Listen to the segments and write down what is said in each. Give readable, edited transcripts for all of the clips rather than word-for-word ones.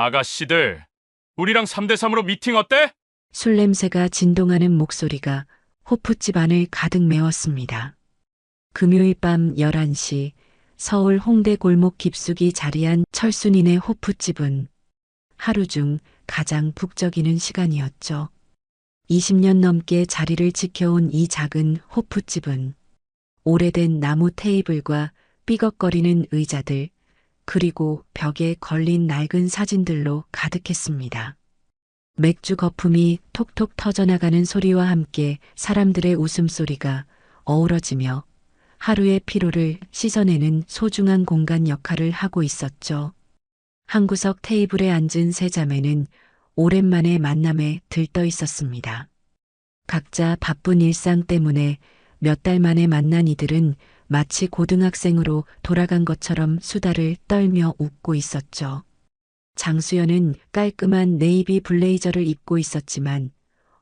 아가씨들, 우리랑 3대3으로 미팅 어때? 술 냄새가 진동하는 목소리가 호프집 안을 가득 메웠습니다. 금요일 밤 11시 서울 홍대 골목 깊숙이 자리한 철순이네 호프집은 하루 중 가장 북적이는 시간이었죠. 20년 넘게 자리를 지켜온 이 작은 호프집은 오래된 나무 테이블과 삐걱거리는 의자들, 그리고 벽에 걸린 낡은 사진들로 가득했습니다. 맥주 거품이 톡톡 터져나가는 소리와 함께 사람들의 웃음소리가 어우러지며 하루의 피로를 씻어내는 소중한 공간 역할을 하고 있었죠. 한 구석 테이블에 앉은 세 자매는 오랜만에 만남에 들떠 있었습니다. 각자 바쁜 일상 때문에 몇 달 만에 만난 이들은 마치 고등학생으로 돌아간 것처럼 수다를 떨며 웃고 있었죠. 장수연은 깔끔한 네이비 블레이저를 입고 있었지만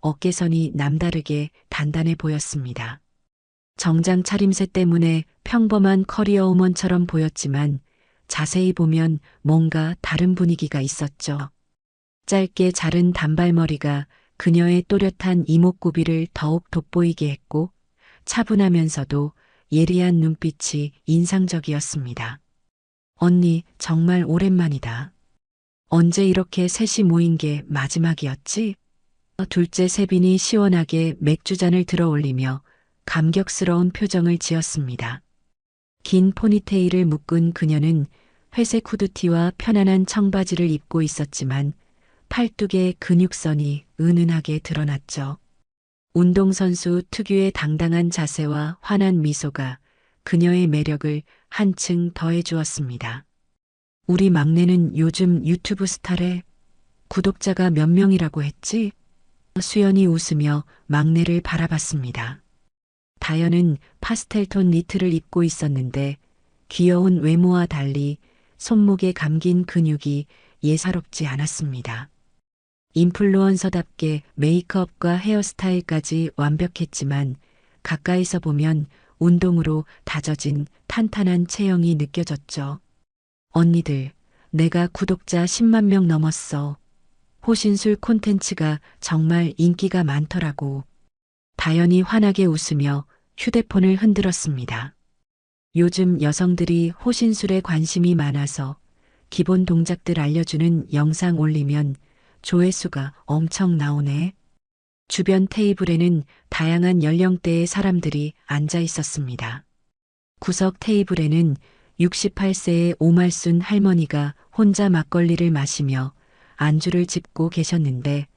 어깨선이 남다르게 단단해 보였습니다. 정장 차림새 때문에 평범한 커리어 우먼처럼 보였지만 자세히 보면 뭔가 다른 분위기가 있었죠. 짧게 자른 단발머리가 그녀의 또렷한 이목구비를 더욱 돋보이게 했고 차분하면서도 예리한 눈빛이 인상적이었습니다. 언니, 정말 오랜만이다. 언제 이렇게 셋이 모인 게 마지막이었지? 둘째 세빈이 시원하게 맥주잔을 들어 올리며 감격스러운 표정을 지었습니다. 긴 포니테일을 묶은 그녀는 회색 후드티와 편안한 청바지를 입고 있었지만 팔뚝의 근육선이 은은하게 드러났죠. 운동선수 특유의 당당한 자세와 환한 미소가 그녀의 매력을 한층 더해주었습니다. 우리 막내는 요즘 유튜브 스타래. 구독자가 몇 명이라고 했지? 수연이 웃으며 막내를 바라봤습니다. 다현은 파스텔톤 니트를 입고 있었는데 귀여운 외모와 달리 손목에 감긴 근육이 예사롭지 않았습니다. 인플루언서답게 메이크업과 헤어스타일까지 완벽했지만 가까이서 보면 운동으로 다져진 탄탄한 체형이 느껴졌죠. 언니들, 내가 구독자 10만 명 넘었어. 호신술 콘텐츠가 정말 인기가 많더라고. 다현이 환하게 웃으며 휴대폰을 흔들었습니다. 요즘 여성들이 호신술에 관심이 많아서 기본 동작들 알려주는 영상 올리면 조회수가 엄청 나오네. 주변 테이블에는 다양한 연령대의 사람들이 앉아 있었습니다. 구석 테이블에는 68세의 오말순 할머니가 혼자 막걸리를 마시며 안주를 짚고 계셨는데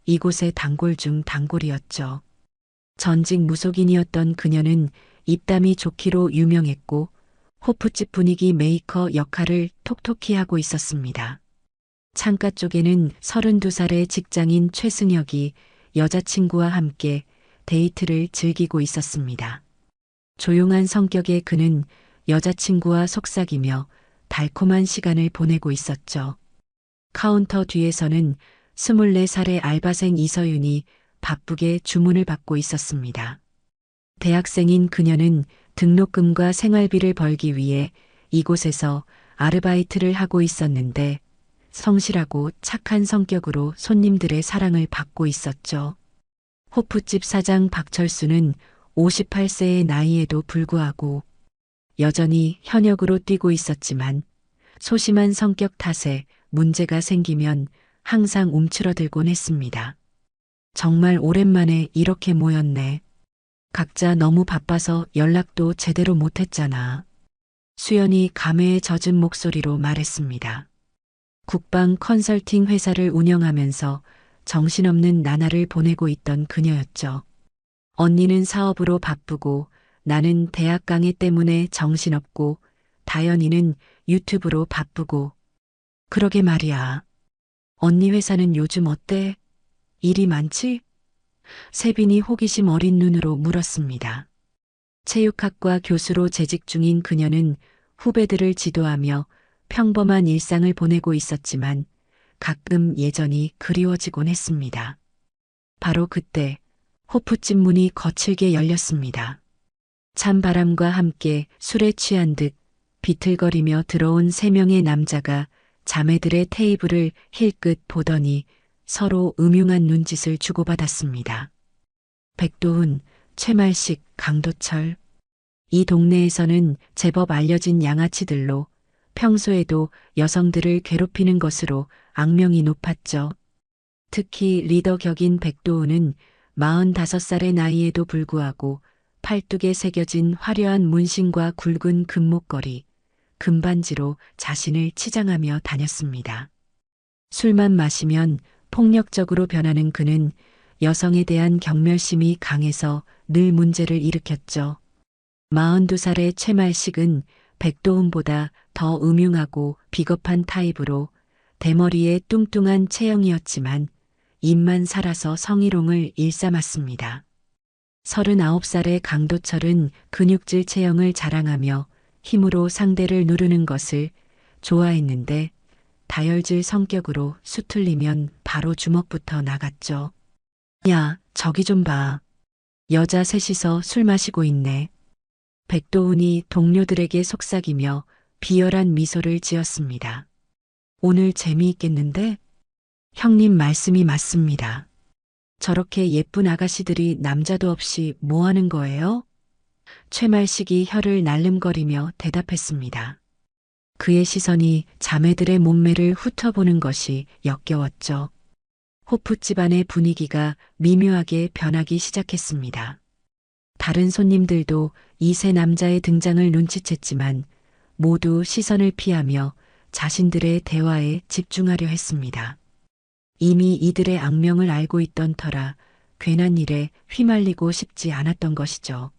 이곳의 단골 중 단골이었죠. 전직 무속인이었던 그녀는 입담이 좋기로 유명했고 호프집 분위기 메이커 역할을 톡톡히 하고 있었습니다. 창가 쪽에는 32살의 직장인 최승혁이 여자친구와 함께 데이트를 즐기고 있었습니다. 조용한 성격의 그는 여자친구와 속삭이며 달콤한 시간을 보내고 있었죠. 카운터 뒤에서는 24살의 알바생 이서윤이 바쁘게 주문을 받고 있었습니다. 대학생인 그녀는 등록금과 생활비를 벌기 위해 이곳에서 아르바이트를 하고 있었는데 성실하고 착한 성격으로 손님들의 사랑을 받고 있었죠. 호프집 사장 박철수는 58세의 나이에도 불구하고 여전히 현역으로 뛰고 있었지만 소심한 성격 탓에 문제가 생기면 항상 움츠러들곤 했습니다. 정말 오랜만에 이렇게 모였네. 각자 너무 바빠서 연락도 제대로 못했잖아. 수연이 감회에 젖은 목소리로 말했습니다. 국방 컨설팅 회사를 운영하면서 정신없는 나날을 보내고 있던 그녀였죠. 언니는 사업으로 바쁘고 나는 대학 강의 때문에 정신없고 다현이는 유튜브로 바쁘고. 그러게 말이야. 언니 회사는 요즘 어때? 일이 많지? 세빈이 호기심 어린 눈으로 물었습니다. 체육학과 교수로 재직 중인 그녀는 후배들을 지도하며 평범한 일상을 보내고 있었지만 가끔 예전이 그리워지곤 했습니다. 바로 그때 호프집 문이 거칠게 열렸습니다. 찬바람과 함께 술에 취한 듯 비틀거리며 들어온 세 명의 남자가 자매들의 테이블을 힐끗 보더니 서로 음흉한 눈짓을 주고받았습니다. 백도훈, 최말식, 강도철. 이 동네에서는 제법 알려진 양아치들로 평소에도 여성들을 괴롭히는 것으로 악명이 높았죠. 특히 리더 격인 백도훈은 45살의 나이에도 불구하고 팔뚝에 새겨진 화려한 문신과 굵은 금목걸이, 금반지로 자신을 치장하며 다녔습니다. 술만 마시면 폭력적으로 변하는 그는 여성에 대한 경멸심이 강해서 늘 문제를 일으켰죠. 42살의 최말식은 백도훈보다 더 음흉하고 비겁한 타입으로 대머리에 뚱뚱한 체형이었지만 입만 살아서 성희롱을 일삼았습니다. 39살의 강도철은 근육질 체형을 자랑하며 힘으로 상대를 누르는 것을 좋아했는데 다혈질 성격으로 수틀리면 바로 주먹부터 나갔죠. 야, 저기 좀 봐. 여자 셋이서 술 마시고 있네. 백도훈이 동료들에게 속삭이며 비열한 미소를 지었습니다. 오늘 재미있겠는데? 형님 말씀이 맞습니다. 저렇게 예쁜 아가씨들이 남자도 없이 뭐 하는 거예요? 최말식이 혀를 날름거리며 대답했습니다. 그의 시선이 자매들의 몸매를 훑어보는 것이 역겨웠죠. 호프 집안의 분위기가 미묘하게 변하기 시작했습니다. 다른 손님들도 이 세 남자의 등장을 눈치챘지만 모두 시선을 피하며 자신들의 대화에 집중하려 했습니다. 이미 이들의 악명을 알고 있던 터라 괜한 일에 휘말리고 싶지 않았던 것이죠.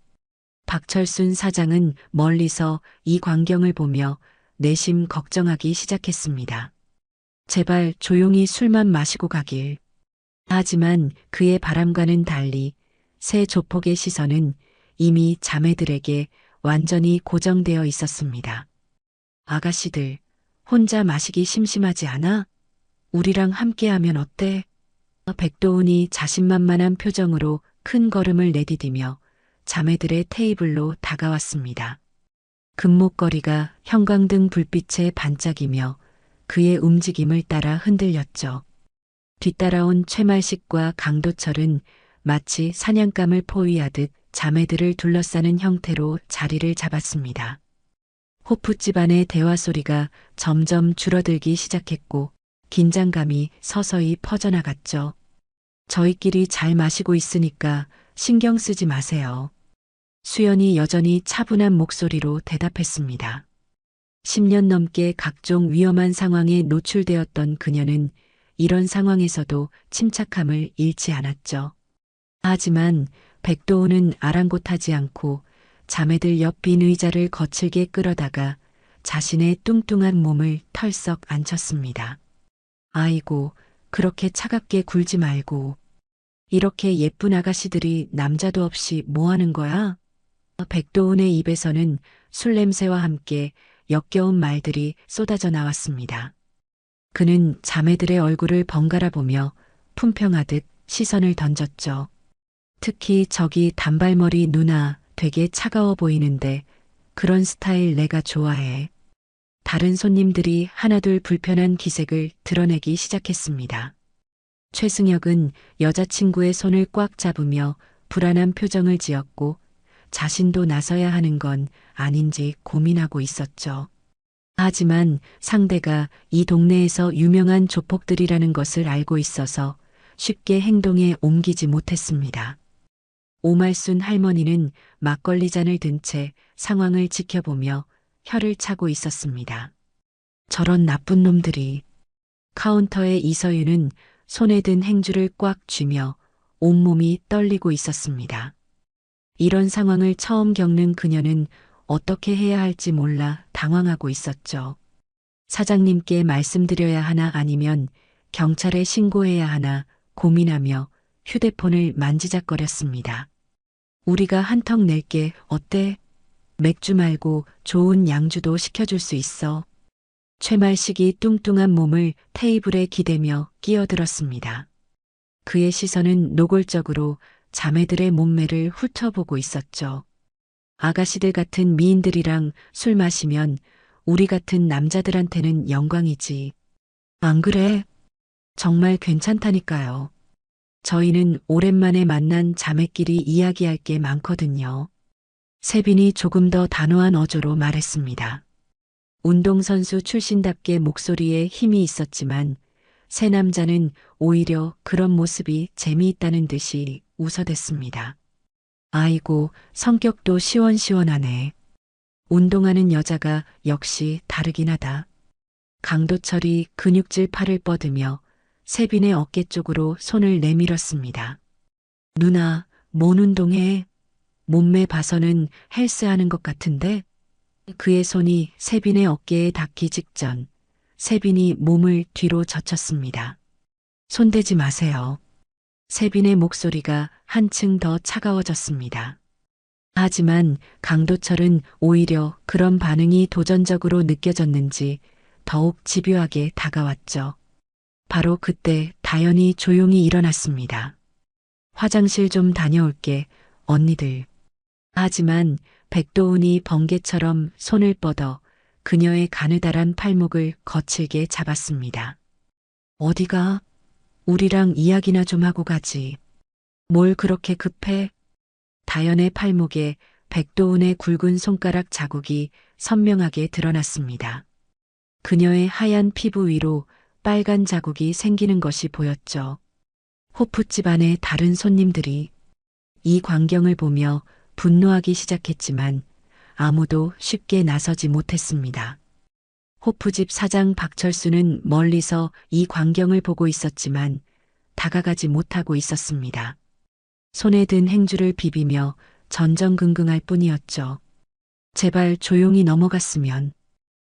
박철순 사장은 멀리서 이 광경을 보며 내심 걱정하기 시작했습니다. 제발 조용히 술만 마시고 가길. 하지만 그의 바람과는 달리 새 조폭의 시선은 이미 자매들에게 완전히 고정되어 있었습니다. 아가씨들, 혼자 마시기 심심하지 않아? 우리랑 함께하면 어때? 백도훈이 자신만만한 표정으로 큰 걸음을 내디디며 자매들의 테이블로 다가왔습니다. 금목걸이가 형광등 불빛에 반짝이며 그의 움직임을 따라 흔들렸죠. 뒤따라온 최말식과 강도철은 마치 사냥감을 포위하듯 자매들을 둘러싸는 형태로 자리를 잡았습니다. 호프 집안의 대화 소리가 점점 줄어들기 시작했고 긴장감이 서서히 퍼져나갔죠. 저희끼리 잘 마시고 있으니까 신경 쓰지 마세요. 수연이 여전히 차분한 목소리로 대답했습니다. 10년 넘게 각종 위험한 상황에 노출되었던 그녀는 이런 상황에서도 침착함을 잃지 않았죠. 하지만 백도훈은 아랑곳하지 않고 자매들 옆 빈 의자를 거칠게 끌어다가 자신의 뚱뚱한 몸을 털썩 앉혔습니다. 아이고, 그렇게 차갑게 굴지 말고. 이렇게 예쁜 아가씨들이 남자도 없이 뭐 하는 거야? 백도훈의 입에서는 술 냄새와 함께 역겨운 말들이 쏟아져 나왔습니다. 그는 자매들의 얼굴을 번갈아 보며 품평하듯 시선을 던졌죠. 특히 저기 단발머리 누나 되게 차가워 보이는데 그런 스타일 내가 좋아해. 다른 손님들이 하나둘 불편한 기색을 드러내기 시작했습니다. 최승혁은 여자친구의 손을 꽉 잡으며 불안한 표정을 지었고 자신도 나서야 하는 건 아닌지 고민하고 있었죠. 하지만 상대가 이 동네에서 유명한 조폭들이라는 것을 알고 있어서 쉽게 행동에 옮기지 못했습니다. 오말순 할머니는 막걸리 잔을 든 채 상황을 지켜보며 혀를 차고 있었습니다. 저런 나쁜 놈들이. 카운터의 이서윤은 손에 든 행주를 꽉 쥐며 온몸이 떨리고 있었습니다. 이런 상황을 처음 겪는 그녀는 어떻게 해야 할지 몰라 당황하고 있었죠. 사장님께 말씀드려야 하나 아니면 경찰에 신고해야 하나 고민하며 휴대폰을 만지작거렸습니다. 우리가 한턱 낼게 어때? 맥주 말고 좋은 양주도 시켜줄 수 있어. 최말식이 뚱뚱한 몸을 테이블에 기대며 끼어들었습니다. 그의 시선은 노골적으로 자매들의 몸매를 훑어보고 있었죠. 아가씨들 같은 미인들이랑 술 마시면 우리 같은 남자들한테는 영광이지. 안 그래? 정말 괜찮다니까요. 저희는 오랜만에 만난 자매끼리 이야기할 게 많거든요. 세빈이 조금 더 단호한 어조로 말했습니다. 운동선수 출신답게 목소리에 힘이 있었지만 새 남자는 오히려 그런 모습이 재미있다는 듯이 웃어댔습니다. 아이고, 성격도 시원시원하네. 운동하는 여자가 역시 다르긴 하다. 강도철이 근육질 팔을 뻗으며 세빈의 어깨 쪽으로 손을 내밀었습니다. 누나, 뭔 운동해? 몸매 봐서는 헬스하는 것 같은데? 그의 손이 세빈의 어깨에 닿기 직전 세빈이 몸을 뒤로 젖혔습니다. 손대지 마세요. 세빈의 목소리가 한층 더 차가워졌습니다. 하지만 강도철은 오히려 그런 반응이 도전적으로 느껴졌는지 더욱 집요하게 다가왔죠. 바로 그때 다연이 조용히 일어났습니다. 화장실 좀 다녀올게, 언니들. 하지만 백도훈이 번개처럼 손을 뻗어 그녀의 가느다란 팔목을 거칠게 잡았습니다. 어디가? 우리랑 이야기나 좀 하고 가지. 뭘 그렇게 급해? 다연의 팔목에 백도훈의 굵은 손가락 자국이 선명하게 드러났습니다. 그녀의 하얀 피부 위로 빨간 자국이 생기는 것이 보였죠. 호프집 안의 다른 손님들이 이 광경을 보며 분노하기 시작했지만 아무도 쉽게 나서지 못했습니다. 호프집 사장 박철수는 멀리서 이 광경을 보고 있었지만 다가가지 못하고 있었습니다. 손에 든 행주를 비비며 전전긍긍할 뿐이었죠. 제발 조용히 넘어갔으면.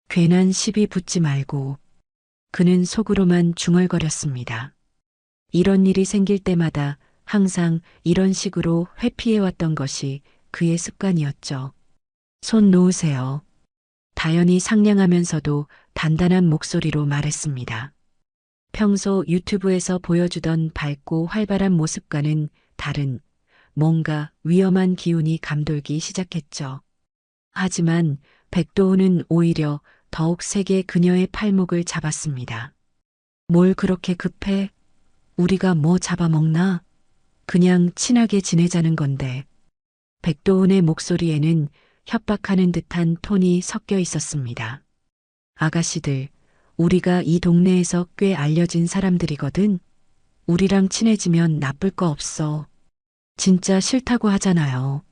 괜한 시비 붙지 말고. 그는 속으로만 중얼거렸습니다. 이런 일이 생길 때마다 항상 이런 식으로 회피해왔던 것이 그의 습관이었죠. 손 놓으세요. 다연이 상냥하면서도 단단한 목소리로 말했습니다. 평소 유튜브에서 보여주던 밝고 활발한 모습과는 다른 뭔가 위험한 기운이 감돌기 시작했죠. 하지만 백도훈은 오히려 더욱 세게 그녀의 팔목을 잡았습니다. 뭘 그렇게 급해? 우리가 뭐 잡아먹나? 그냥 친하게 지내자는 건데. 백도훈의 목소리에는 협박하는 듯한 톤이 섞여 있었습니다. 아가씨들, 우리가 이 동네에서 꽤 알려진 사람들이거든. 우리랑 친해지면 나쁠 거 없어. 진짜 싫다고 하잖아요.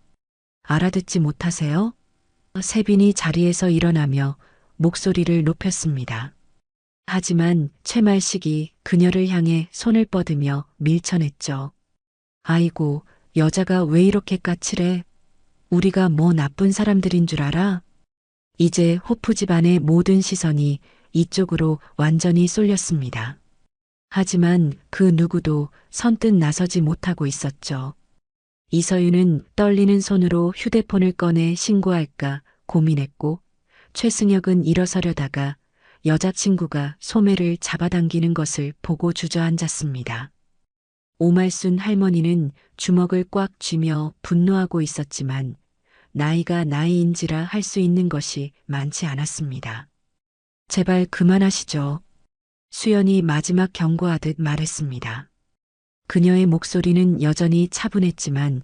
알아듣지 못하세요? 세빈이 자리에서 일어나며 목소리를 높였습니다. 하지만 최말식이 그녀를 향해 손을 뻗으며 밀쳐냈죠. 아이고, 여자가 왜 이렇게 까칠해? 우리가 뭐 나쁜 사람들인 줄 알아? 이제 호프 집안의 모든 시선이 이쪽으로 완전히 쏠렸습니다. 하지만 그 누구도 선뜻 나서지 못하고 있었죠. 이서윤은 떨리는 손으로 휴대폰을 꺼내 신고할까 고민했고, 최승혁은 일어서려다가 여자친구가 소매를 잡아당기는 것을 보고 주저앉았습니다. 오말순 할머니는 주먹을 꽉 쥐며 분노하고 있었지만 나이가 나이인지라 할 수 있는 것이 많지 않았습니다. 제발 그만하시죠. 수연이 마지막 경고하듯 말했습니다. 그녀의 목소리는 여전히 차분했지만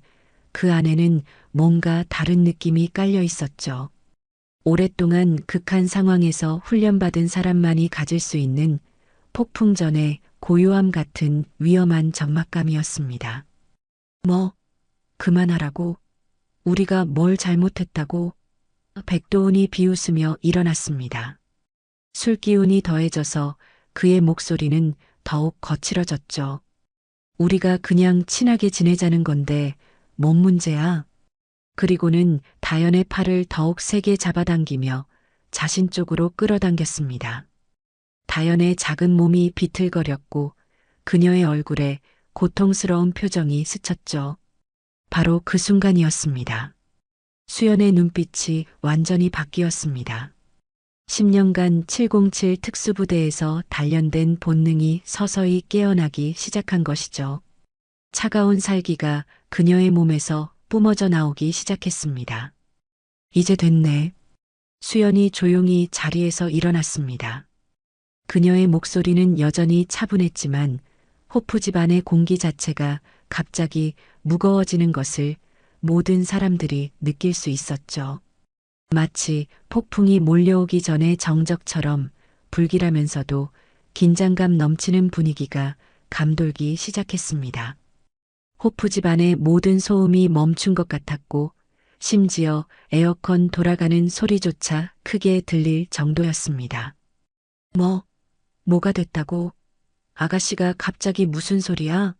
그 안에는 뭔가 다른 느낌이 깔려 있었죠. 오랫동안 극한 상황에서 훈련받은 사람만이 가질 수 있는 폭풍전의 고요함 같은 위험한 적막감이었습니다. 뭐, 그만하라고? 우리가 뭘 잘못했다고? 백도훈이 비웃으며 일어났습니다. 술 기운이 더해져서 그의 목소리는 더욱 거칠어졌죠. 우리가 그냥 친하게 지내자는 건데 뭔 문제야? 그리고는 다연의 팔을 더욱 세게 잡아당기며 자신 쪽으로 끌어당겼습니다. 다연의 작은 몸이 비틀거렸고 그녀의 얼굴에 고통스러운 표정이 스쳤죠. 바로 그 순간이었습니다. 수연의 눈빛이 완전히 바뀌었습니다. 10년간 707 특수부대에서 단련된 본능이 서서히 깨어나기 시작한 것이죠. 차가운 살기가 그녀의 몸에서 뿜어져 나오기 시작했습니다. 이제 됐네. 수연이 조용히 자리에서 일어났습니다. 그녀의 목소리는 여전히 차분했지만 호프 집안의 공기 자체가 갑자기 무거워지는 것을 모든 사람들이 느낄 수 있었죠. 마치 폭풍이 몰려오기 전의 정적처럼 불길하면서도 긴장감 넘치는 분위기가 감돌기 시작했습니다. 호프 집안의 모든 소음이 멈춘 것 같았고 심지어 에어컨 돌아가는 소리조차 크게 들릴 정도였습니다. 뭐가 됐다고? 아가씨가 갑자기 무슨 소리야?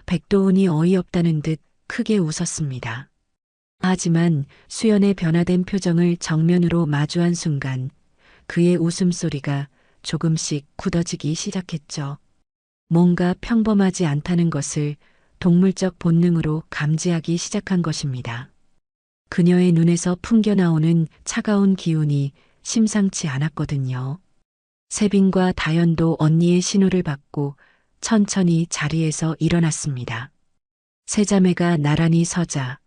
백도훈이 어이없다는 듯 크게 웃었습니다. 하지만 수연의 변화된 표정을 정면으로 마주한 순간 그의 웃음소리가 조금씩 굳어지기 시작했죠. 뭔가 평범하지 않다는 것을 동물적 본능으로 감지하기 시작한 것입니다. 그녀의 눈에서 풍겨나오는 차가운 기운이 심상치 않았거든요. 세빈과 다연도 언니의 신호를 받고 천천히 자리에서 일어났습니다. 세 자매가 나란히 서자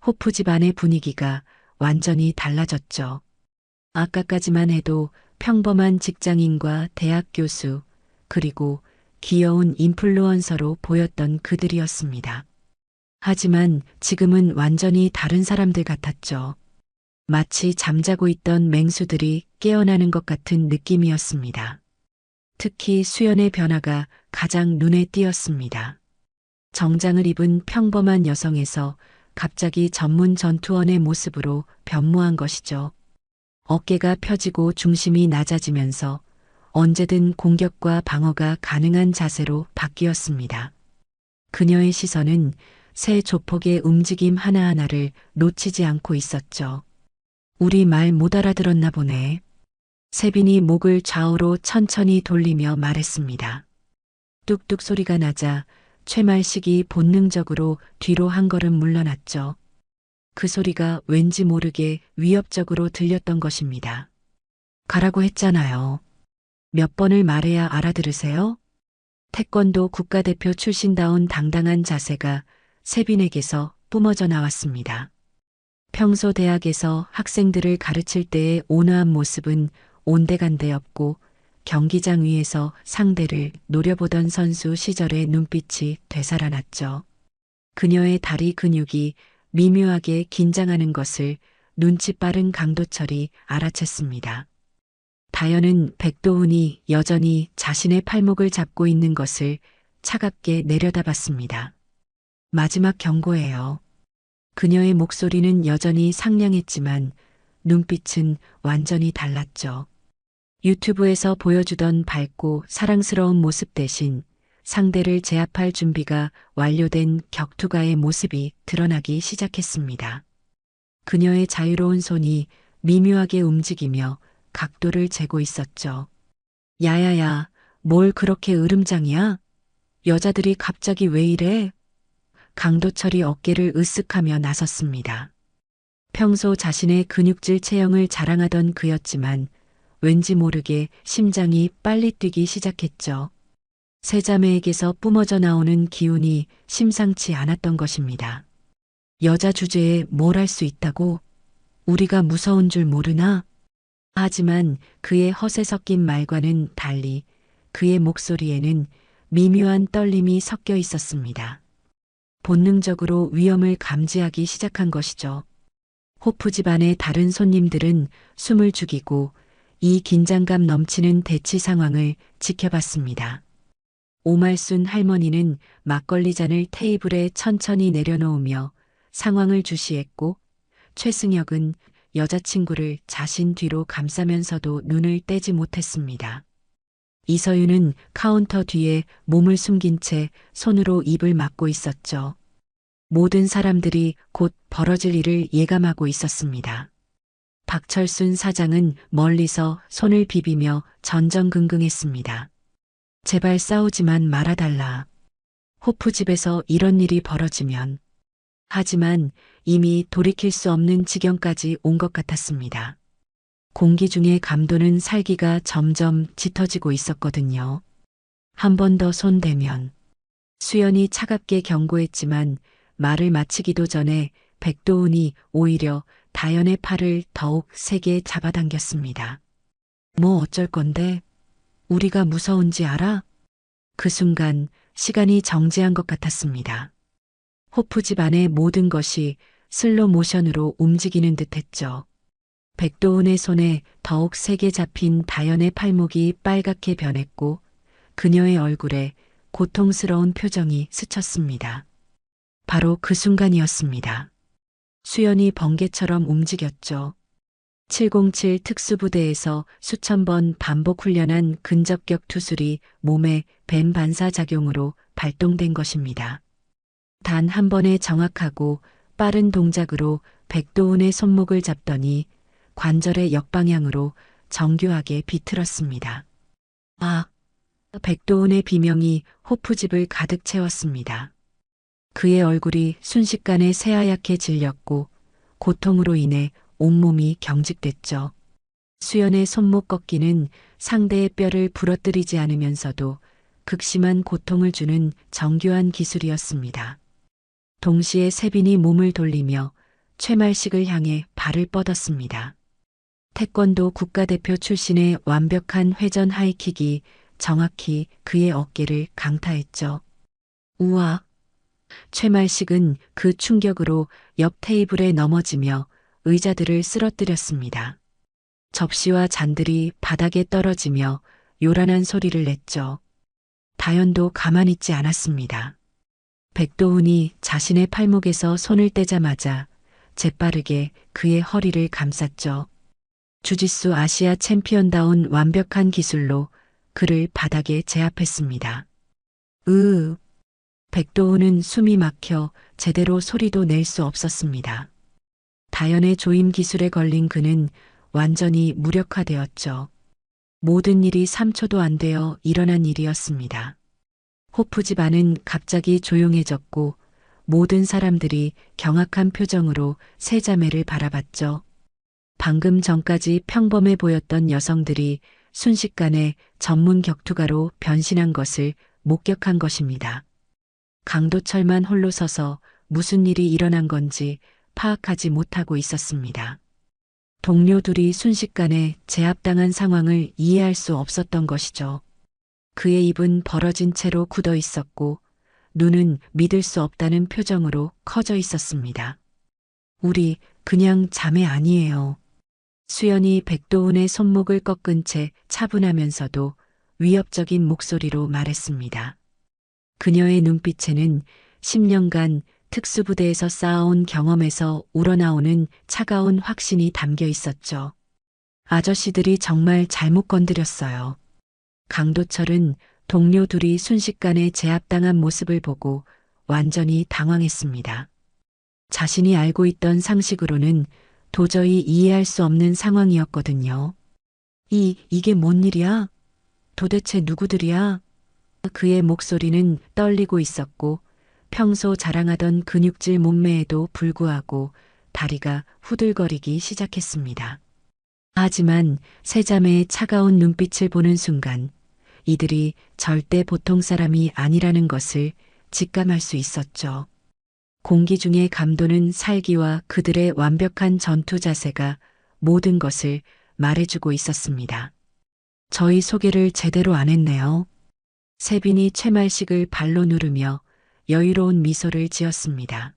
호프 집안의 분위기가 완전히 달라졌죠. 아까까지만 해도 평범한 직장인과 대학 교수, 그리고 귀여운 인플루언서로 보였던 그들이었습니다. 하지만 지금은 완전히 다른 사람들 같았죠. 마치 잠자고 있던 맹수들이 깨어나는 것 같은 느낌이었습니다. 특히 수연의 변화가 가장 눈에 띄었습니다. 정장을 입은 평범한 여성에서 갑자기 전문 전투원의 모습으로 변모한 것이죠. 어깨가 펴지고 중심이 낮아지면서 언제든 공격과 방어가 가능한 자세로 바뀌었습니다. 그녀의 시선은 새 조폭의 움직임 하나하나를 놓치지 않고 있었죠. 우리 말 못 알아들었나 보네. 세빈이 목을 좌우로 천천히 돌리며 말했습니다. 뚝뚝 소리가 나자 최말식이 본능적으로 뒤로 한 걸음 물러났죠. 그 소리가 왠지 모르게 위협적으로 들렸던 것입니다. 가라고 했잖아요. 몇 번을 말해야 알아들으세요? 태권도 국가대표 출신다운 당당한 자세가 세빈에게서 뿜어져 나왔습니다. 평소 대학에서 학생들을 가르칠 때의 온화한 모습은 온데간데 없고 경기장 위에서 상대를 노려보던 선수 시절의 눈빛이 되살아났죠. 그녀의 다리 근육이 미묘하게 긴장하는 것을 눈치 빠른 강도철이 알아챘습니다. 다연은 백도훈이 여전히 자신의 팔목을 잡고 있는 것을 차갑게 내려다봤습니다. 마지막 경고예요. 그녀의 목소리는 여전히 상냥했지만 눈빛은 완전히 달랐죠. 유튜브에서 보여주던 밝고 사랑스러운 모습 대신 상대를 제압할 준비가 완료된 격투가의 모습이 드러나기 시작했습니다. 그녀의 자유로운 손이 미묘하게 움직이며 각도를 재고 있었죠. 야야야, 뭘 그렇게 으름장이야? 여자들이 갑자기 왜 이래? 강도철이 어깨를 으쓱하며 나섰습니다. 평소 자신의 근육질 체형을 자랑하던 그였지만 왠지 모르게 심장이 빨리 뛰기 시작했죠. 세 자매에게서 뿜어져 나오는 기운이 심상치 않았던 것입니다. 여자 주제에 뭘 할 수 있다고? 우리가 무서운 줄 모르나? 하지만 그의 허세 섞인 말과는 달리 그의 목소리에는 미묘한 떨림이 섞여 있었습니다. 본능적으로 위험을 감지하기 시작한 것이죠. 호프 집안의 다른 손님들은 숨을 죽이고 이 긴장감 넘치는 대치 상황을 지켜봤습니다. 오말순 할머니는 막걸리 잔을 테이블에 천천히 내려놓으며 상황을 주시했고 최승혁은 여자친구를 자신 뒤로 감싸면서도 눈을 떼지 못했습니다. 이서윤은 카운터 뒤에 몸을 숨긴 채 손으로 입을 막고 있었죠. 모든 사람들이 곧 벌어질 일을 예감하고 있었습니다. 박철순 사장은 멀리서 손을 비비며 전전긍긍했습니다. 제발 싸우지만 말아달라. 호프집에서 이런 일이 벌어지면. 하지만 이미 돌이킬 수 없는 지경까지 온 것 같았습니다. 공기 중의 감도는 살기가 점점 짙어지고 있었거든요. 한 번 더 손대면. 수연이 차갑게 경고했지만 말을 마치기도 전에 백도훈이 오히려 다연의 팔을 더욱 세게 잡아당겼습니다. 뭐 어쩔 건데? 우리가 무서운지 알아? 그 순간 시간이 정지한 것 같았습니다. 호프 집안의 모든 것이 슬로 모션으로 움직이는 듯 했죠. 백도훈의 손에 더욱 세게 잡힌 다연의 팔목이 빨갛게 변했고 그녀의 얼굴에 고통스러운 표정이 스쳤습니다. 바로 그 순간이었습니다. 수연이 번개처럼 움직였죠. 707 특수부대에서 수천 번 반복 훈련한 근접격 투술이 몸에 뱀 반사작용으로 발동된 것입니다. 단 한 번의 정확하고 빠른 동작으로 백도훈의 손목을 잡더니 관절의 역방향으로 정교하게 비틀었습니다. 아! 백도훈의 비명이 호프집을 가득 채웠습니다. 그의 얼굴이 순식간에 새하얗게 질렸고 고통으로 인해 온몸이 경직됐죠. 수연의 손목 꺾기는 상대의 뼈를 부러뜨리지 않으면서도 극심한 고통을 주는 정교한 기술이었습니다. 동시에 세빈이 몸을 돌리며 최말식을 향해 발을 뻗었습니다. 태권도 국가대표 출신의 완벽한 회전 하이킥이 정확히 그의 어깨를 강타했죠. 우와! 최말식은 그 충격으로 옆 테이블에 넘어지며 의자들을 쓰러뜨렸습니다. 접시와 잔들이 바닥에 떨어지며 요란한 소리를 냈죠. 다연도 가만히 있지 않았습니다. 백도훈이 자신의 팔목에서 손을 떼자마자 재빠르게 그의 허리를 감쌌죠. 주짓수 아시아 챔피언다운 완벽한 기술로 그를 바닥에 제압했습니다. 백도훈은 숨이 막혀 제대로 소리도 낼 수 없었습니다. 다연의 조임 기술에 걸린 그는 완전히 무력화되었죠. 모든 일이 3초도 안 되어 일어난 일이었습니다. 호프 집안은 갑자기 조용해졌고 모든 사람들이 경악한 표정으로 세 자매를 바라봤죠. 방금 전까지 평범해 보였던 여성들이 순식간에 전문 격투가로 변신한 것을 목격한 것입니다. 강도철만 홀로 서서 무슨 일이 일어난 건지 파악하지 못하고 있었습니다. 동료들이 순식간에 제압당한 상황을 이해할 수 없었던 것이죠. 그의 입은 벌어진 채로 굳어 있었고 눈은 믿을 수 없다는 표정으로 커져 있었습니다. 우리 그냥 자매 아니에요. 수연이 백도훈의 손목을 꺾은 채 차분하면서도 위협적인 목소리로 말했습니다. 그녀의 눈빛에는 10년간 특수부대에서 쌓아온 경험에서 우러나오는 차가운 확신이 담겨 있었죠. 아저씨들이 정말 잘못 건드렸어요. 강도철은 동료 둘이 순식간에 제압당한 모습을 보고 완전히 당황했습니다. 자신이 알고 있던 상식으로는 도저히 이해할 수 없는 상황이었거든요. 이게 뭔 일이야? 도대체 누구들이야? 그의 목소리는 떨리고 있었고 평소 자랑하던 근육질 몸매에도 불구하고 다리가 후들거리기 시작했습니다. 하지만 세 자매의 차가운 눈빛을 보는 순간 이들이 절대 보통 사람이 아니라는 것을 직감할 수 있었죠. 공기 중의 감도는 살기와 그들의 완벽한 전투 자세가 모든 것을 말해주고 있었습니다. 저희 소개를 제대로 안 했네요. 세빈이 최말식을 발로 누르며 여유로운 미소를 지었습니다.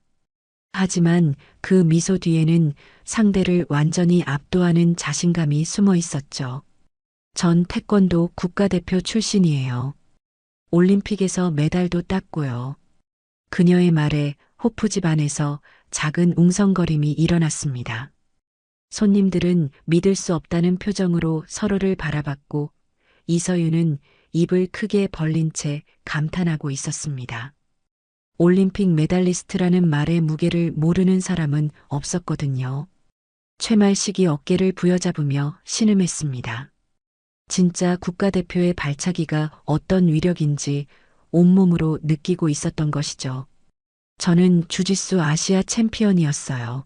하지만 그 미소 뒤에는 상대를 완전히 압도하는 자신감이 숨어 있었죠. 전 태권도 국가대표 출신이에요. 올림픽에서 메달도 땄고요. 그녀의 말에 호프 집안에서 작은 웅성거림이 일어났습니다. 손님들은 믿을 수 없다는 표정으로 서로를 바라봤고 이서윤은 입을 크게 벌린 채 감탄하고 있었습니다. 올림픽 메달리스트라는 말의 무게를 모르는 사람은 없었거든요. 최말식이 어깨를 부여잡으며 신음했습니다. 진짜 국가대표의 발차기가 어떤 위력인지 온몸으로 느끼고 있었던 것이죠. 저는 주짓수 아시아 챔피언이었어요.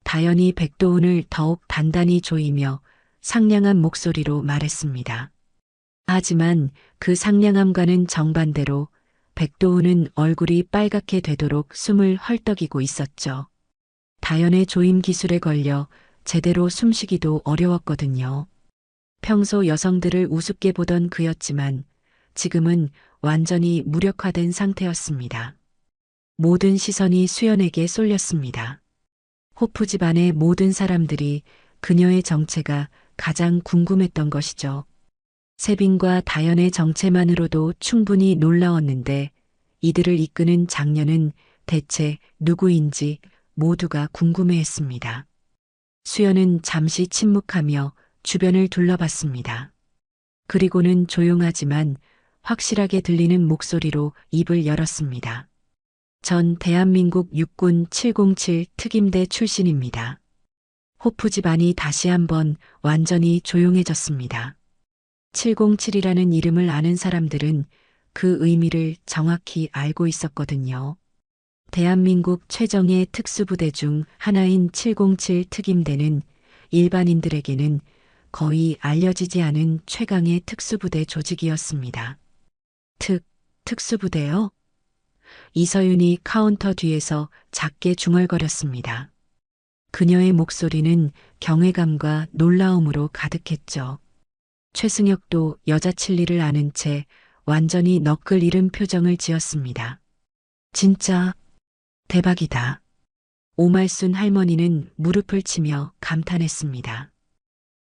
다연이 백도훈을 더욱 단단히 조이며 상냥한 목소리로 말했습니다. 하지만 그 상냥함과는 정반대로 백도훈은 얼굴이 빨갛게 되도록 숨을 헐떡이고 있었죠. 다연의 조임 기술에 걸려 제대로 숨쉬기도 어려웠거든요. 평소 여성들을 우습게 보던 그였지만 지금은 완전히 무력화된 상태였습니다. 모든 시선이 수연에게 쏠렸습니다. 호프 집안의 모든 사람들이 그녀의 정체가 가장 궁금했던 것이죠. 세빈과 다연의 정체만으로도 충분히 놀라웠는데 이들을 이끄는 장녀는 대체 누구인지 모두가 궁금해했습니다. 수연은 잠시 침묵하며 주변을 둘러봤습니다. 그리고는 조용하지만 확실하게 들리는 목소리로 입을 열었습니다. 전 대한민국 육군 707 특임대 출신입니다. 호프 집안이 다시 한번 완전히 조용해졌습니다. 707이라는 이름을 아는 사람들은 그 의미를 정확히 알고 있었거든요. 대한민국 최정예 특수부대 중 하나인 707 특임대는 일반인들에게는 거의 알려지지 않은 최강의 특수부대 조직이었습니다. 특수부대요? 이서윤이 카운터 뒤에서 작게 중얼거렸습니다. 그녀의 목소리는 경외감과 놀라움으로 가득했죠. 최승혁도 여자 칠리를 아는 채 완전히 너클 잃은 표정을 지었습니다. 진짜 대박이다. 오말순 할머니는 무릎을 치며 감탄했습니다.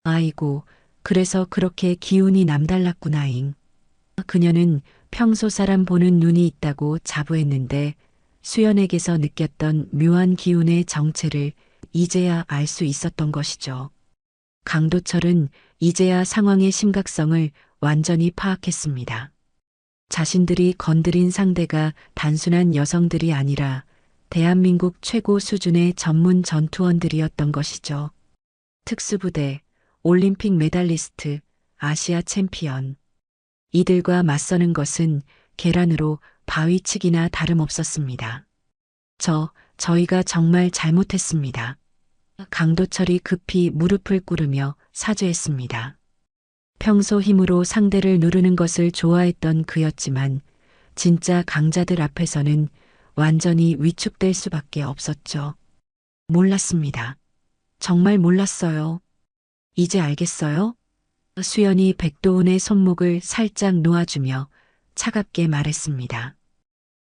아이고, 그래서 그렇게 기운이 남달랐구나잉. 그녀는 평소 사람 보는 눈이 있다고 자부했는데 수연에게서 느꼈던 묘한 기운의 정체를 이제야 알 수 있었던 것이죠. 강도철은 이제야 상황의 심각성을 완전히 파악했습니다. 자신들이 건드린 상대가 단순한 여성들이 아니라 대한민국 최고 수준의 전문 전투원들이었던 것이죠. 특수부대, 올림픽 메달리스트, 아시아 챔피언. 이들과 맞서는 것은 계란으로 바위치기나 다름없었습니다. 저희가 정말 잘못했습니다. 강도철이 급히 무릎을 꿇으며 사죄했습니다. 평소 힘으로 상대를 누르는 것을 좋아했던 그였지만 진짜 강자들 앞에서는 완전히 위축될 수밖에 없었죠. 몰랐습니다. 정말 몰랐어요. 이제 알겠어요? 수연이 백도훈의 손목을 살짝 놓아주며 차갑게 말했습니다.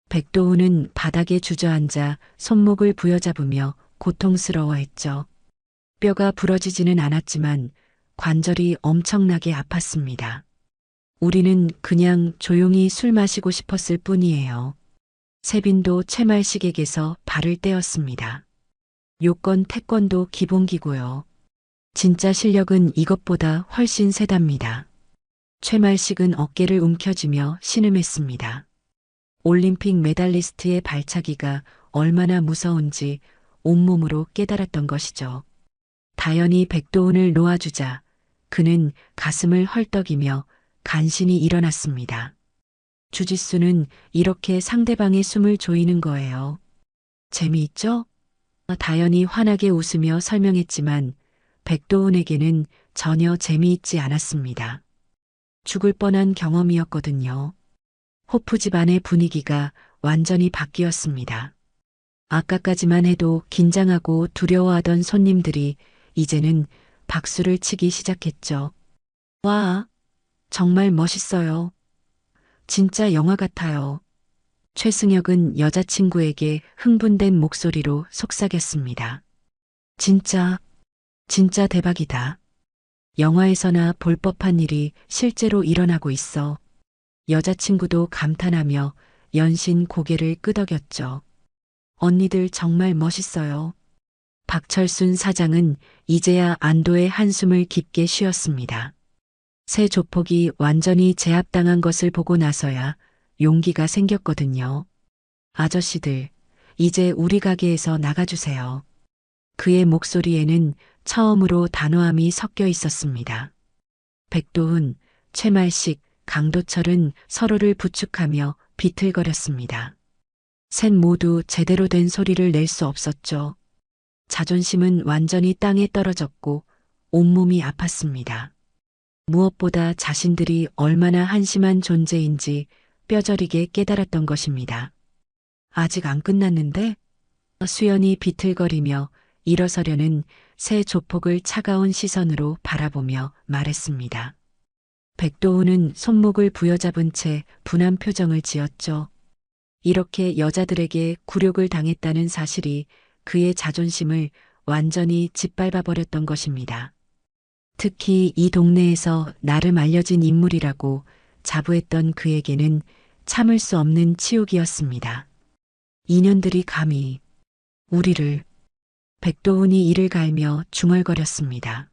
백도훈은 바닥에 주저앉아 손목을 부여잡으며 고통스러워했죠. 뼈가 부러지지는 않았지만 관절이 엄청나게 아팠습니다. 우리는 그냥 조용히 술 마시고 싶었을 뿐이에요. 세빈도 최말식에게서 발을 떼었습니다. 요건 태권도 기본기고요. 진짜 실력은 이것보다 훨씬 세답니다. 최말식은 어깨를 움켜쥐며 신음했습니다. 올림픽 메달리스트의 발차기가 얼마나 무서운지 온몸으로 깨달았던 것이죠. 다연이 백도훈을 놓아주자 그는 가슴을 헐떡이며 간신히 일어났습니다. 주짓수는 이렇게 상대방의 숨을 조이는 거예요. 재미있죠? 다연이 환하게 웃으며 설명했지만 백도훈에게는 전혀 재미있지 않았습니다. 죽을 뻔한 경험이었거든요. 호프 집안의 분위기가 완전히 바뀌었습니다. 아까까지만 해도 긴장하고 두려워하던 손님들이 이제는 박수를 치기 시작했죠. 와, 정말 멋있어요. 진짜 영화 같아요. 최승혁은 여자친구에게 흥분된 목소리로 속삭였습니다. 진짜 대박이다. 영화에서나 볼 법한 일이 실제로 일어나고 있어. 여자친구도 감탄하며 연신 고개를 끄덕였죠. 언니들 정말 멋있어요. 박철순 사장은 이제야 안도의 한숨을 깊게 쉬었습니다. 새 조폭이 완전히 제압당한 것을 보고 나서야 용기가 생겼거든요. 아저씨들, 이제 우리 가게에서 나가주세요. 그의 목소리에는 처음으로 단호함이 섞여 있었습니다. 백도훈, 최말식, 강도철은 서로를 부축하며 비틀거렸습니다. 셋 모두 제대로 된 소리를 낼 수 없었죠. 자존심은 완전히 땅에 떨어졌고 온몸이 아팠습니다. 무엇보다 자신들이 얼마나 한심한 존재인지 뼈저리게 깨달았던 것입니다. 아직 안 끝났는데? 수연이 비틀거리며 일어서려는 새 조폭을 차가운 시선으로 바라보며 말했습니다. 백도훈은 손목을 부여잡은 채 분한 표정을 지었죠. 이렇게 여자들에게 굴욕을 당했다는 사실이 그의 자존심을 완전히 짓밟아버렸던 것입니다. 특히 이 동네에서 나름 알려진 인물이라고 자부했던 그에게는 참을 수 없는 치욕이었습니다. 인연들이 감히 우리를. 백도훈이 이를 갈며 중얼거렸습니다.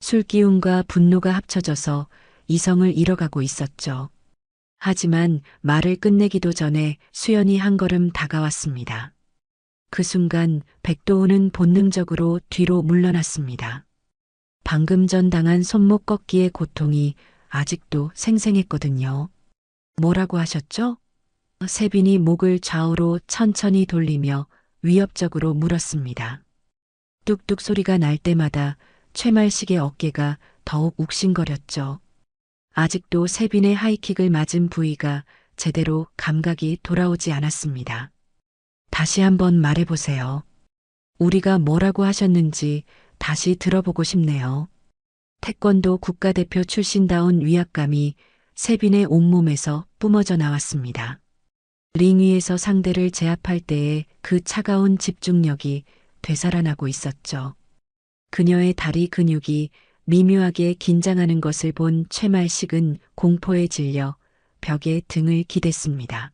술기운과 분노가 합쳐져서 이성을 잃어가고 있었죠. 하지만 말을 끝내기도 전에 수연이 한 걸음 다가왔습니다. 그 순간 백도훈은 본능적으로 뒤로 물러났습니다. 방금 전 당한 손목 꺾기의 고통이 아직도 생생했거든요. 뭐라고 하셨죠? 세빈이 목을 좌우로 천천히 돌리며 위협적으로 물었습니다. 뚝뚝 소리가 날 때마다 최말식의 어깨가 더욱 욱신거렸죠. 아직도 세빈의 하이킥을 맞은 부위가 제대로 감각이 돌아오지 않았습니다. 다시 한번 말해보세요. 우리가 뭐라고 하셨는지 다시 들어보고 싶네요. 태권도 국가대표 출신다운 위압감이 세빈의 온몸에서 뿜어져 나왔습니다. 링 위에서 상대를 제압할 때의 그 차가운 집중력이 되살아나고 있었죠. 그녀의 다리 근육이 미묘하게 긴장하는 것을 본 최말식은 공포에 질려 벽에 등을 기댔습니다.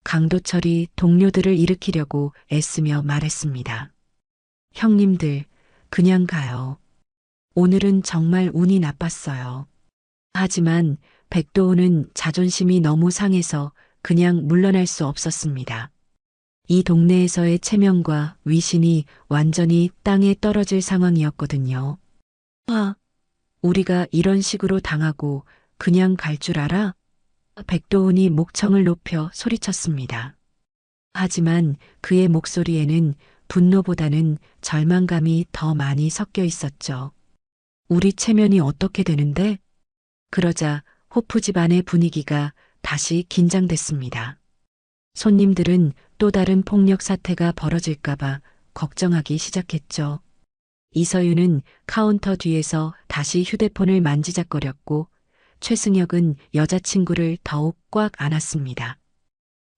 강도철이 동료들을 일으키려고 애쓰며 말했습니다. 형님들, 그냥 가요. 오늘은 정말 운이 나빴어요. 하지만 백도훈은 자존심이 너무 상해서 그냥 물러날 수 없었습니다. 이 동네에서의 체면과 위신이 완전히 땅에 떨어질 상황이었거든요. 우리가 이런 식으로 당하고 그냥 갈 줄 알아? 백도훈이 목청을 높여 소리쳤습니다. 하지만 그의 목소리에는 분노보다는 절망감이 더 많이 섞여 있었죠. 우리 체면이 어떻게 되는데? 그러자 호프 집안의 분위기가 다시 긴장됐습니다. 손님들은 또 다른 폭력 사태가 벌어질까봐 걱정하기 시작했죠. 이서윤은 카운터 뒤에서 다시 휴대폰을 만지작거렸고 최승혁은 여자친구를 더욱 꽉 안았습니다.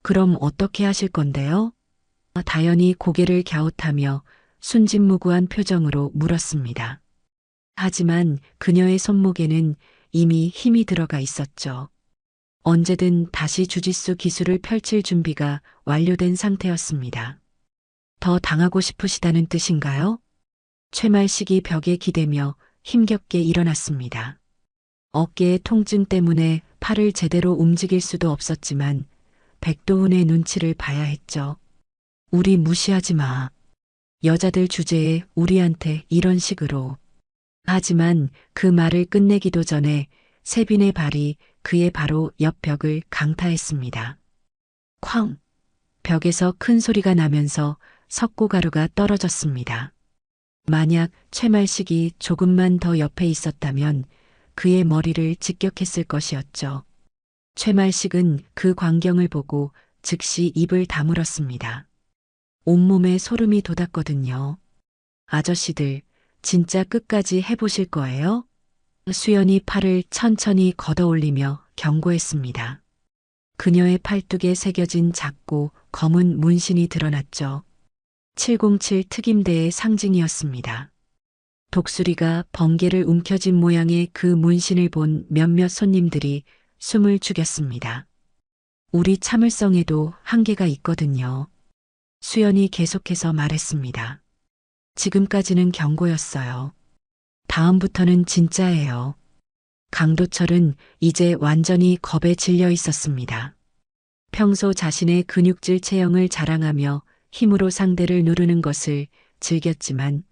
그럼 어떻게 하실 건데요? 다연이 고개를 갸웃하며 순진무구한 표정으로 물었습니다. 하지만 그녀의 손목에는 이미 힘이 들어가 있었죠. 언제든 다시 주짓수 기술을 펼칠 준비가 완료된 상태였습니다. 더 당하고 싶으시다는 뜻인가요? 최말식이 벽에 기대며 힘겹게 일어났습니다. 어깨의 통증 때문에 팔을 제대로 움직일 수도 없었지만 백도훈의 눈치를 봐야 했죠. 우리 무시하지 마. 여자들 주제에 우리한테 이런 식으로. 하지만 그 말을 끝내기도 전에 세빈의 발이 그의 바로 옆 벽을 강타했습니다. 쾅! 벽에서 큰 소리가 나면서 석고가루가 떨어졌습니다. 만약 최말식이 조금만 더 옆에 있었다면 그의 머리를 직격했을 것이었죠. 최말식은 그 광경을 보고 즉시 입을 다물었습니다. 온몸에 소름이 돋았거든요. 아저씨들, 진짜 끝까지 해보실 거예요? 수연이 팔을 천천히 걷어올리며 경고했습니다. 그녀의 팔뚝에 새겨진 작고 검은 문신이 드러났죠. 707 특임대의 상징이었습니다. 독수리가 번개를 움켜쥔 모양의 그 문신을 본 몇몇 손님들이 숨을 죽였습니다. 우리 참을성에도 한계가 있거든요. 수연이 계속해서 말했습니다. 지금까지는 경고였어요. 다음부터는 진짜예요. 강도철은 이제 완전히 겁에 질려 있었습니다. 평소 자신의 근육질 체형을 자랑하며 힘으로 상대를 누르는 것을 즐겼지만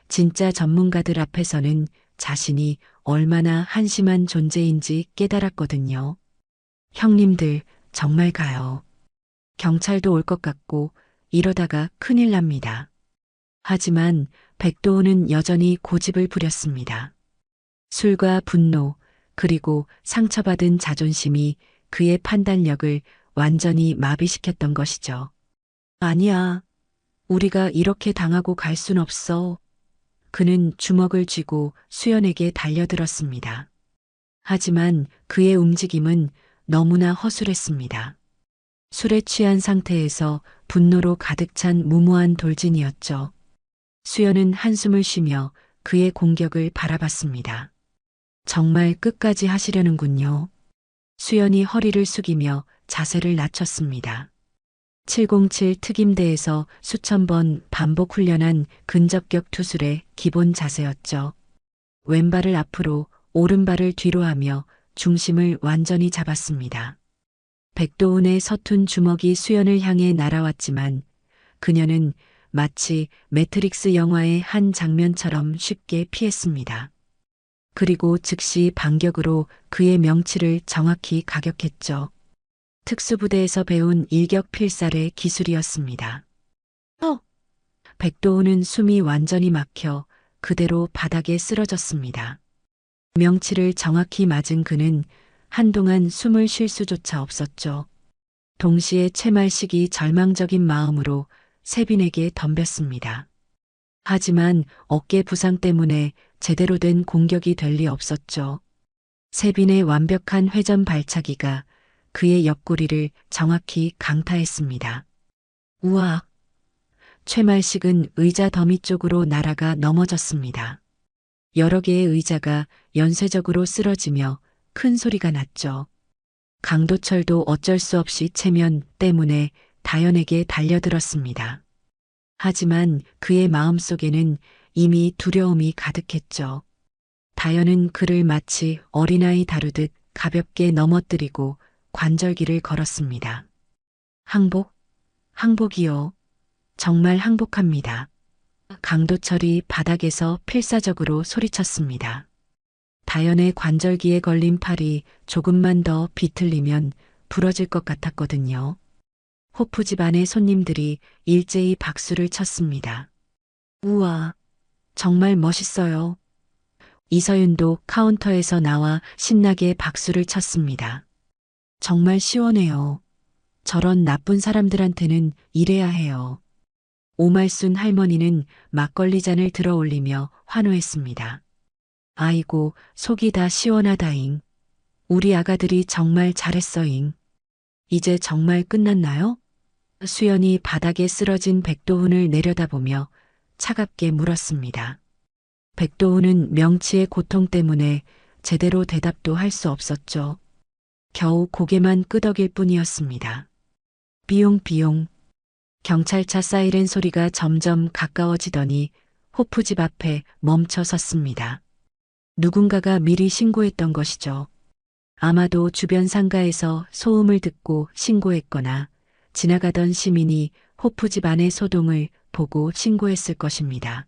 진짜 전문가들 앞에서는 자신이 얼마나 한심한 존재인지 깨달았거든요. 형님들, 정말 가요. 경찰도 올 것 같고 이러다가 큰일 납니다. 하지만 백도훈은 여전히 고집을 부렸습니다. 술과 분노, 그리고 상처받은 자존심이 그의 판단력을 완전히 마비시켰던 것이죠. 아니야. 우리가 이렇게 당하고 갈 순 없어. 그는 주먹을 쥐고 수연에게 달려들었습니다. 하지만 그의 움직임은 너무나 허술했습니다. 술에 취한 상태에서 분노로 가득 찬 무모한 돌진이었죠. 수연은 한숨을 쉬며 그의 공격을 바라봤습니다. 정말 끝까지 하시려는군요. 수연이 허리를 숙이며 자세를 낮췄습니다. 707 특임대에서 수천 번 반복 훈련한 근접격 투술의 기본 자세였죠. 왼발을 앞으로 오른발을 뒤로 하며 중심을 완전히 잡았습니다. 백도훈의 서툰 주먹이 수연을 향해 날아왔지만 그녀는 마치 매트릭스 영화의 한 장면처럼 쉽게 피했습니다. 그리고 즉시 반격으로 그의 명치를 정확히 가격했죠. 특수부대에서 배운 일격필살의 기술이었습니다. 백도훈은 숨이 완전히 막혀 그대로 바닥에 쓰러졌습니다. 명치를 정확히 맞은 그는 한동안 숨을 쉴 수조차 없었죠. 동시에 최말식이 절망적인 마음으로 세빈에게 덤볐습니다. 하지만 어깨 부상 때문에 제대로 된 공격이 될 리 없었죠. 세빈의 완벽한 회전 발차기가 그의 옆구리를 정확히 강타했습니다. 우와! 최말식은 의자 더미 쪽으로 날아가 넘어졌습니다. 여러 개의 의자가 연쇄적으로 쓰러지며 큰 소리가 났죠. 강도철도 어쩔 수 없이 체면 때문에 다연에게 달려들었습니다. 하지만 그의 마음속에는 이미 두려움이 가득했죠. 다연은 그를 마치 어린아이 다루듯 가볍게 넘어뜨리고 관절기를 걸었습니다. 항복? 항복이요. 정말 항복합니다. 강도철이 바닥에서 필사적으로 소리쳤습니다. 다연의 관절기에 걸린 팔이 조금만 더 비틀리면 부러질 것 같았거든요. 호프 집안의 손님들이 일제히 박수를 쳤습니다. 우와, 정말 멋있어요. 이서윤도 카운터에서 나와 신나게 박수를 쳤습니다. 정말 시원해요. 저런 나쁜 사람들한테는 이래야 해요. 오말순 할머니는 막걸리 잔을 들어 올리며 환호했습니다. 아이고, 속이 다 시원하다잉. 우리 아가들이 정말 잘했어잉. 이제 정말 끝났나요? 수연이 바닥에 쓰러진 백도훈을 내려다보며 차갑게 물었습니다. 백도훈은 명치의 고통 때문에 제대로 대답도 할 수 없었죠. 겨우 고개만 끄덕일 뿐이었습니다. 비용비용. 경찰차 사이렌 소리가 점점 가까워지더니 호프집 앞에 멈춰 섰습니다. 누군가가 미리 신고했던 것이죠. 아마도 주변 상가에서 소음을 듣고 신고했거나 지나가던 시민이 호프집 안의 소동을 보고 신고했을 것입니다.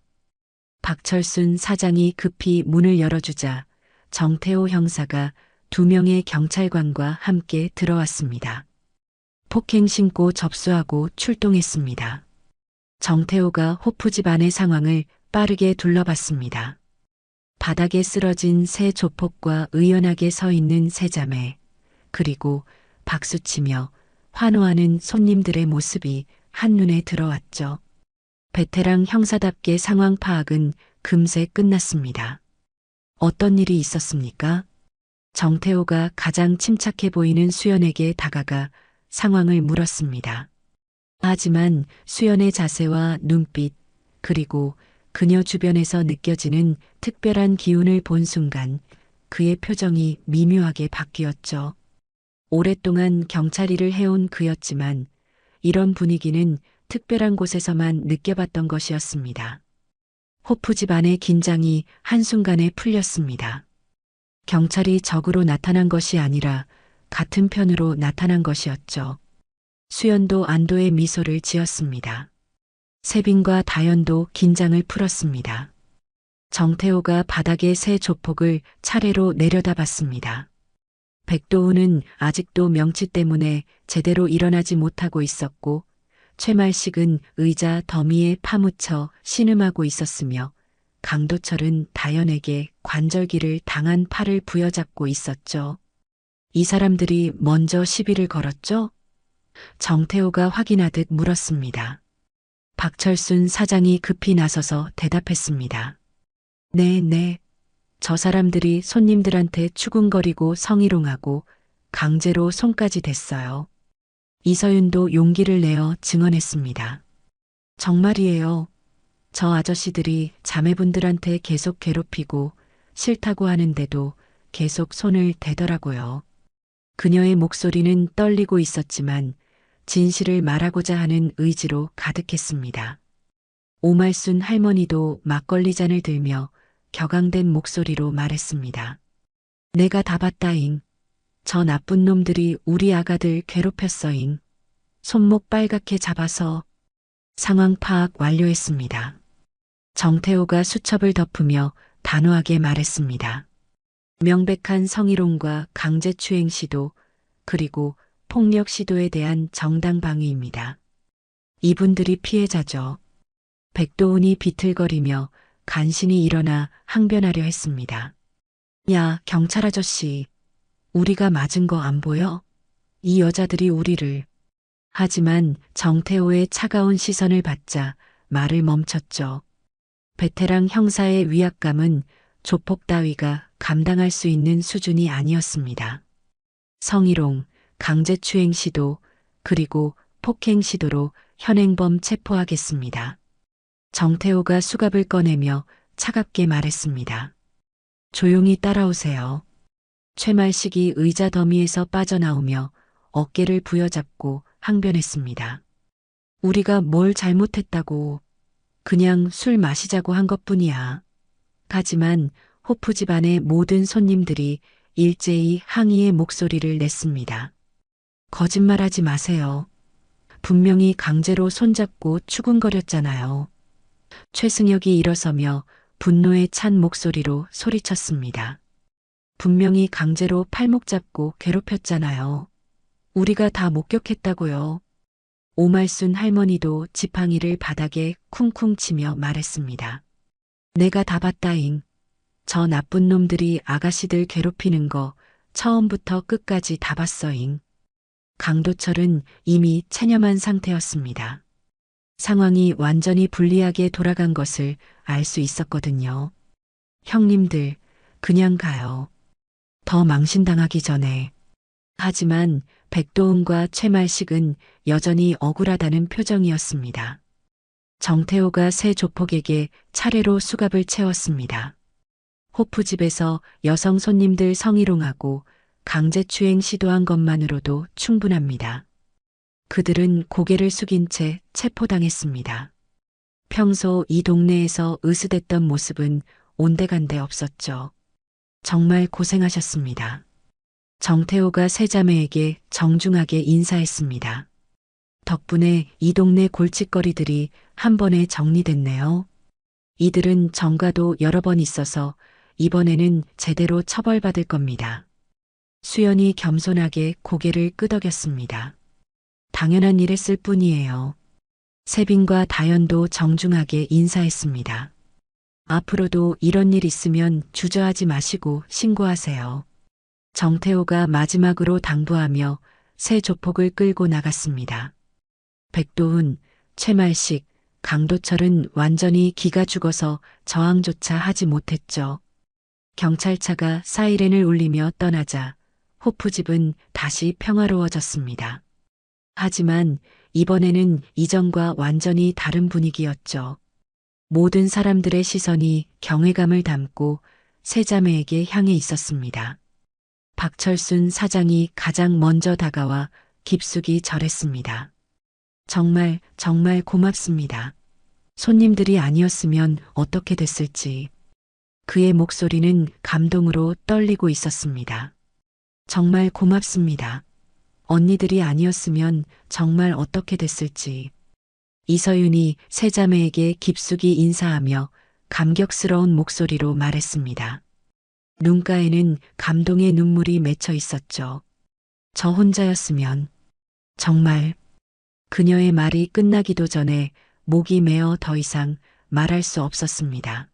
박철순 사장이 급히 문을 열어주자 정태호 형사가 2명의 경찰관과 함께 들어왔습니다. 폭행 신고 접수하고 출동했습니다. 정태호가 호프집 안의 상황을 빠르게 둘러봤습니다. 바닥에 쓰러진 새 조폭과 의연하게 서 있는 세 자매, 그리고 박수치며 환호하는 손님들의 모습이 한눈에 들어왔죠. 베테랑 형사답게 상황 파악은 금세 끝났습니다. 어떤 일이 있었습니까? 정태호가 가장 침착해 보이는 수연에게 다가가 상황을 물었습니다. 하지만 수연의 자세와 눈빛, 그리고 그녀 주변에서 느껴지는 특별한 기운을 본 순간 그의 표정이 미묘하게 바뀌었죠. 오랫동안 경찰 일을 해온 그였지만 이런 분위기는 특별한 곳에서만 느껴봤던 것이었습니다. 호프 집안의 긴장이 한순간에 풀렸습니다. 경찰이 적으로 나타난 것이 아니라 같은 편으로 나타난 것이었죠. 수연도 안도의 미소를 지었습니다. 세빈과 다연도 긴장을 풀었습니다. 정태호가 바닥에 새 조폭을 차례로 내려다봤습니다. 백도훈은 아직도 명치 때문에 제대로 일어나지 못하고 있었고 최말식은 의자 더미에 파묻혀 신음하고 있었으며 강도철은 다연에게 관절기를 당한 팔을 부여잡고 있었죠. 이 사람들이 먼저 시비를 걸었죠? 정태호가 확인하듯 물었습니다. 박철순 사장이 급히 나서서 대답했습니다. 네. 저 사람들이 손님들한테 추궁거리고 성희롱하고 강제로 손까지 댔어요. 이서윤도 용기를 내어 증언했습니다. 정말이에요. 저 아저씨들이 자매분들한테 계속 괴롭히고 싫다고 하는데도 계속 손을 대더라고요. 그녀의 목소리는 떨리고 있었지만 진실을 말하고자 하는 의지로 가득했습니다. 오말순 할머니도 막걸리 잔을 들며 격앙된 목소리로 말했습니다. 내가 다 봤다잉. 저 나쁜 놈들이 우리 아가들 괴롭혔어잉. 손목 빨갛게 잡아서. 상황 파악 완료했습니다. 정태호가 수첩을 덮으며 단호하게 말했습니다. 명백한 성희롱과 강제추행 시도, 그리고 폭력 시도에 대한 정당 방위입니다. 이분들이 피해자죠. 백도훈이 비틀거리며 간신히 일어나 항변하려 했습니다. 야, 경찰 아저씨. 우리가 맞은 거 안 보여? 이 여자들이 우리를. 하지만 정태호의 차가운 시선을 받자 말을 멈췄죠. 베테랑 형사의 위압감은 조폭 따위가 감당할 수 있는 수준이 아니었습니다. 성희롱, 강제추행 시도, 그리고 폭행 시도로 현행범 체포하겠습니다. 정태호가 수갑을 꺼내며 차갑게 말했습니다. 조용히 따라오세요. 최말식이 의자 더미에서 빠져나오며 어깨를 부여잡고 항변했습니다. 우리가 뭘 잘못했다고. 그냥 술 마시자고 한 것뿐이야. 하지만 호프 집안의 모든 손님들이 일제히 항의의 목소리를 냈습니다. 거짓말하지 마세요. 분명히 강제로 손잡고 추궁거렸잖아요. 최승혁이 일어서며 분노에 찬 목소리로 소리쳤습니다. 분명히 강제로 팔목 잡고 괴롭혔잖아요. 우리가 다 목격했다고요. 오말순 할머니도 지팡이를 바닥에 쿵쿵 치며 말했습니다. 내가 다 봤다잉. 저 나쁜 놈들이 아가씨들 괴롭히는 거 처음부터 끝까지 다 봤어잉. 강도철은 이미 체념한 상태였습니다. 상황이 완전히 불리하게 돌아간 것을 알 수 있었거든요. 형님들, 그냥 가요. 더 망신당하기 전에. 하지만 백도훈과 최말식은 여전히 억울하다는 표정이었습니다. 정태호가 새 조폭에게 차례로 수갑을 채웠습니다. 호프집에서 여성 손님들 성희롱하고 강제추행 시도한 것만으로도 충분합니다. 그들은 고개를 숙인 채 체포당했습니다. 평소 이 동네에서 으스댔던 모습은 온데간데 없었죠. 정말 고생하셨습니다. 정태호가 세 자매에게 정중하게 인사했습니다. 덕분에 이 동네 골칫거리들이 한 번에 정리됐네요. 이들은 전과도 여러 번 있어서 이번에는 제대로 처벌받을 겁니다. 수연이 겸손하게 고개를 끄덕였습니다. 당연한 일했을 뿐이에요. 세빈과 다연도 정중하게 인사했습니다. 앞으로도 이런 일 있으면 주저하지 마시고 신고하세요. 정태호가 마지막으로 당부하며 새 조폭을 끌고 나갔습니다. 백도훈, 최말식, 강도철은 완전히 기가 죽어서 저항조차 하지 못했죠. 경찰차가 사이렌을 울리며 떠나자 호프집은 다시 평화로워졌습니다. 하지만 이번에는 이전과 완전히 다른 분위기였죠. 모든 사람들의 시선이 경외감을 담고 세 자매에게 향해 있었습니다. 박철순 사장이 가장 먼저 다가와 깊숙이 절했습니다. 정말 고맙습니다. 손님들이 아니었으면 어떻게 됐을지. 그의 목소리는 감동으로 떨리고 있었습니다. 정말 고맙습니다. 언니들이 아니었으면 정말 어떻게 됐을지. 이서윤이 세 자매에게 깊숙이 인사하며 감격스러운 목소리로 말했습니다. 눈가에는 감동의 눈물이 맺혀 있었죠. 저 혼자였으면. 정말. 그녀의 말이 끝나기도 전에 목이 메어 더 이상 말할 수 없었습니다.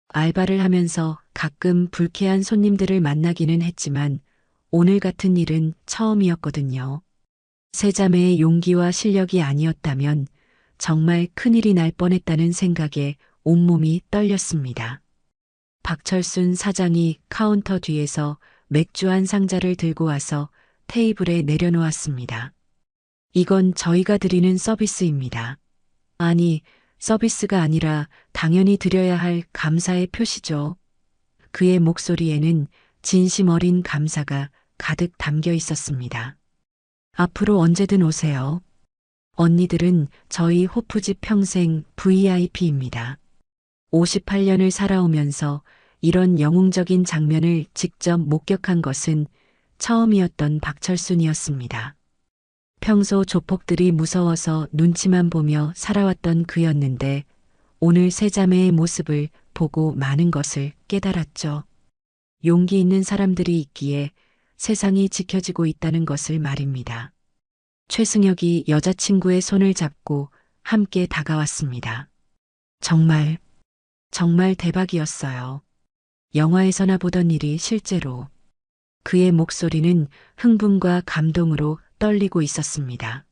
알바를 하면서 가끔 불쾌한 손님들을 만나기는 했지만 오늘 같은 일은 처음이었거든요. 세 자매의 용기와 실력이 아니었다면 정말 큰일이 날 뻔했다는 생각에 온몸이 떨렸습니다. 박철순 사장이 카운터 뒤에서 맥주 한 상자를 들고 와서 테이블에 내려놓았습니다. 이건 저희가 드리는 서비스입니다. 아니, 서비스가 아니라 당연히 드려야 할 감사의 표시죠. 그의 목소리에는 진심 어린 감사가 가득 담겨 있었습니다. 앞으로 언제든 오세요. 언니들은 저희 호프집 평생 VIP입니다. 58년을 살아오면서 이런 영웅적인 장면을 직접 목격한 것은 처음이었던 박철순이었습니다. 평소 조폭들이 무서워서 눈치만 보며 살아왔던 그였는데 오늘 세 자매의 모습을 보고 많은 것을 깨달았죠. 용기 있는 사람들이 있기에 세상이 지켜지고 있다는 것을 말입니다. 최승혁이 여자친구의 손을 잡고 함께 다가왔습니다. 정말 대박이었어요. 영화에서나 보던 일이 실제로. 그의 목소리는 흥분과 감동으로 떨리고 있었습니다.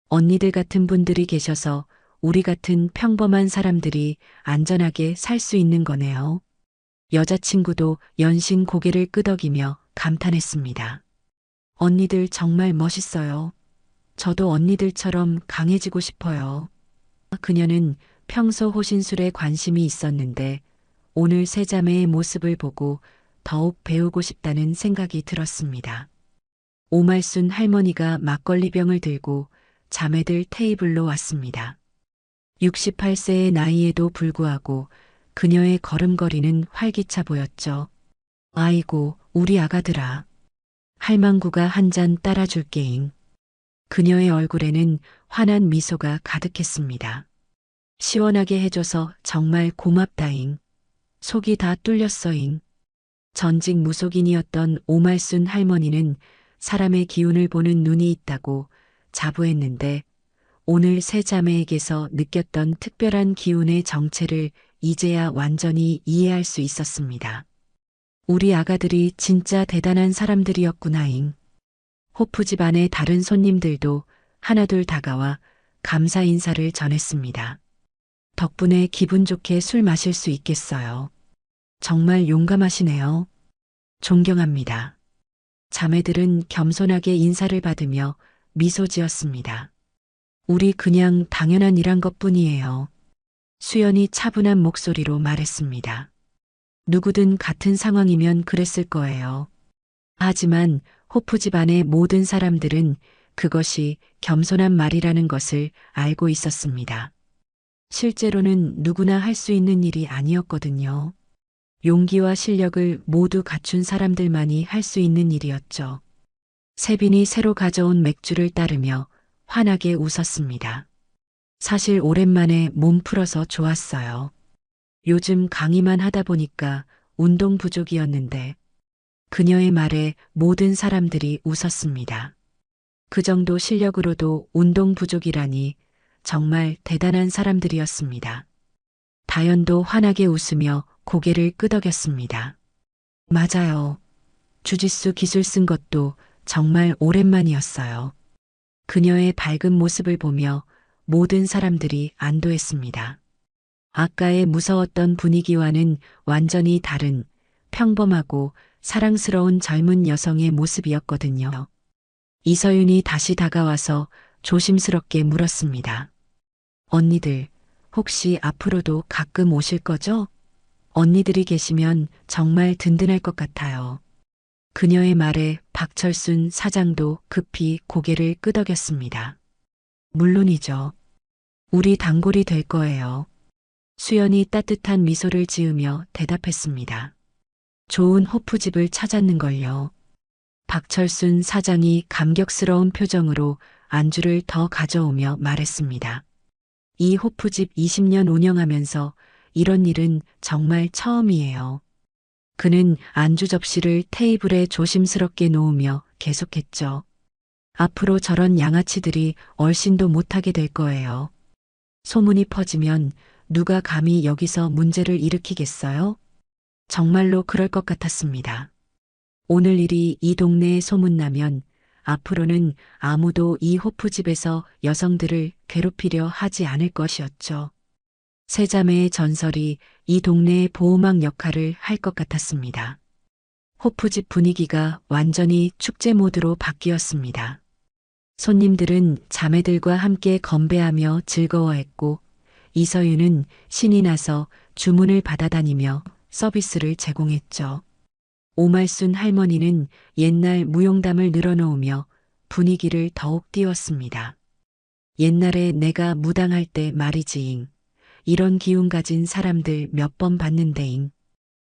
언니들 같은 분들이 계셔서 우리 같은 평범한 사람들이 안전하게 살 수 있는 거네요. 여자친구도 연신 고개를 끄덕이며 감탄했습니다. 언니들 정말 멋있어요. 저도 언니들처럼 강해지고 싶어요. 그녀는 평소 호신술에 관심이 있었는데 오늘 세 자매의 모습을 보고 더욱 배우고 싶다는 생각이 들었습니다. 오말순 할머니가 막걸리병을 들고 자매들 테이블로 왔습니다. 68세의 나이에도 불구하고 그녀의 걸음걸이는 활기차 보였죠. 아이고, 우리 아가들아. 할망구가 한 잔 따라줄게잉. 그녀의 얼굴에는 환한 미소가 가득했습니다. 시원하게 해줘서 정말 고맙다잉. 속이 다 뚫렸어잉. 전직 무속인이었던 오말순 할머니는 사람의 기운을 보는 눈이 있다고 자부했는데 오늘 세 자매에게서 느꼈던 특별한 기운의 정체를 이제야 완전히 이해할 수 있었습니다. 우리 아가들이 진짜 대단한 사람들이었구나잉. 호프집 안의 다른 손님들도 하나둘 다가와 감사 인사를 전했습니다. 덕분에 기분 좋게 술 마실 수 있겠어요. 정말 용감하시네요. 존경합니다. 자매들은 겸손하게 인사를 받으며 미소 지었습니다. 우리 그냥 당연한 일한 것뿐이에요. 수연이 차분한 목소리로 말했습니다. 누구든 같은 상황이면 그랬을 거예요. 하지만 호프 집안의 모든 사람들은 그것이 겸손한 말이라는 것을 알고 있었습니다. 실제로는 누구나 할 수 있는 일이 아니었거든요. 용기와 실력을 모두 갖춘 사람들만이 할 수 있는 일이었죠. 세빈이 새로 가져온 맥주를 따르며 환하게 웃었습니다. 사실 오랜만에 몸 풀어서 좋았어요. 요즘 강의만 하다 보니까 운동 부족이었는데 그녀의 말에 모든 사람들이 웃었습니다. 그 정도 실력으로도 운동 부족이라니 정말 대단한 사람들이었습니다. 다연도 환하게 웃으며 고개를 끄덕였습니다. 맞아요. 주짓수 기술 쓴 것도 정말 오랜만이었어요. 그녀의 밝은 모습을 보며 모든 사람들이 안도했습니다. 아까의 무서웠던 분위기와는 완전히 다른 평범하고 사랑스러운 젊은 여성의 모습이었거든요. 이서윤이 다시 다가와서 조심스럽게 물었습니다. 언니들, 혹시 앞으로도 가끔 오실 거죠? 언니들이 계시면 정말 든든할 것 같아요. 그녀의 말에 박철순 사장도 급히 고개를 끄덕였습니다. 물론이죠. 우리 단골이 될 거예요. 수연이 따뜻한 미소를 지으며 대답했습니다. 좋은 호프집을 찾았는걸요. 박철순 사장이 감격스러운 표정으로 안주를 더 가져오며 말했습니다. 이 호프집 20년 운영하면서 이런 일은 정말 처음이에요. 그는 안주 접시를 테이블에 조심스럽게 놓으며 계속했죠. 앞으로 저런 양아치들이 얼씬도 못하게 될 거예요. 소문이 퍼지면 누가 감히 여기서 문제를 일으키겠어요? 정말로 그럴 것 같았습니다. 오늘 일이 이 동네에 소문나면 앞으로는 아무도 이 호프집에서 여성들을 괴롭히려 하지 않을 것이었죠. 세 자매의 전설이 이 동네의 보호막 역할을 할 것 같았습니다. 호프집 분위기가 완전히 축제 모드로 바뀌었습니다. 손님들은 자매들과 함께 건배하며 즐거워했고 이서윤은 신이 나서 주문을 받아다니며 서비스를 제공했죠. 오말순 할머니는 옛날 무용담을 늘어놓으며 분위기를 더욱 띄웠습니다. 옛날에 내가 무당할 때 말이지잉. 이런 기운 가진 사람들 몇 번 봤는데잉.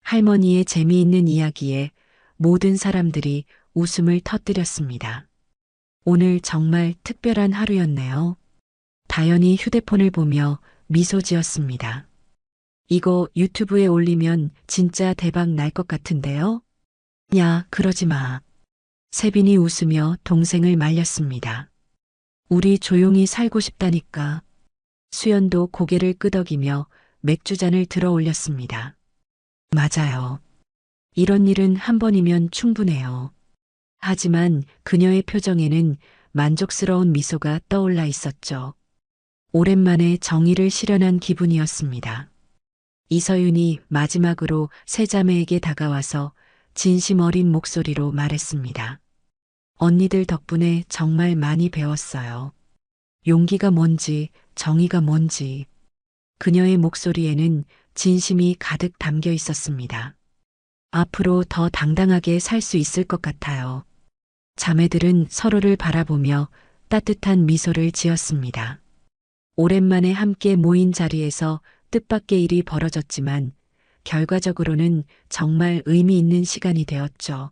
할머니의 재미있는 이야기에 모든 사람들이 웃음을 터뜨렸습니다. 오늘 정말 특별한 하루였네요. 다연이 휴대폰을 보며 미소 지었습니다. 이거 유튜브에 올리면 진짜 대박 날 것 같은데요? 야, 그러지 마. 세빈이 웃으며 동생을 말렸습니다. 우리 조용히 살고 싶다니까. 수연도 고개를 끄덕이며 맥주잔을 들어 올렸습니다. 맞아요. 이런 일은 한 번이면 충분해요. 하지만 그녀의 표정에는 만족스러운 미소가 떠올라 있었죠. 오랜만에 정의를 실현한 기분이었습니다. 이서윤이 마지막으로 세 자매에게 다가와서 진심 어린 목소리로 말했습니다. 언니들 덕분에 정말 많이 배웠어요. 용기가 뭔지, 정의가 뭔지. 그녀의 목소리에는 진심이 가득 담겨 있었습니다. 앞으로 더 당당하게 살 수 있을 것 같아요. 자매들은 서로를 바라보며 따뜻한 미소를 지었습니다. 오랜만에 함께 모인 자리에서 뜻밖의 일이 벌어졌지만 결과적으로는 정말 의미 있는 시간이 되었죠.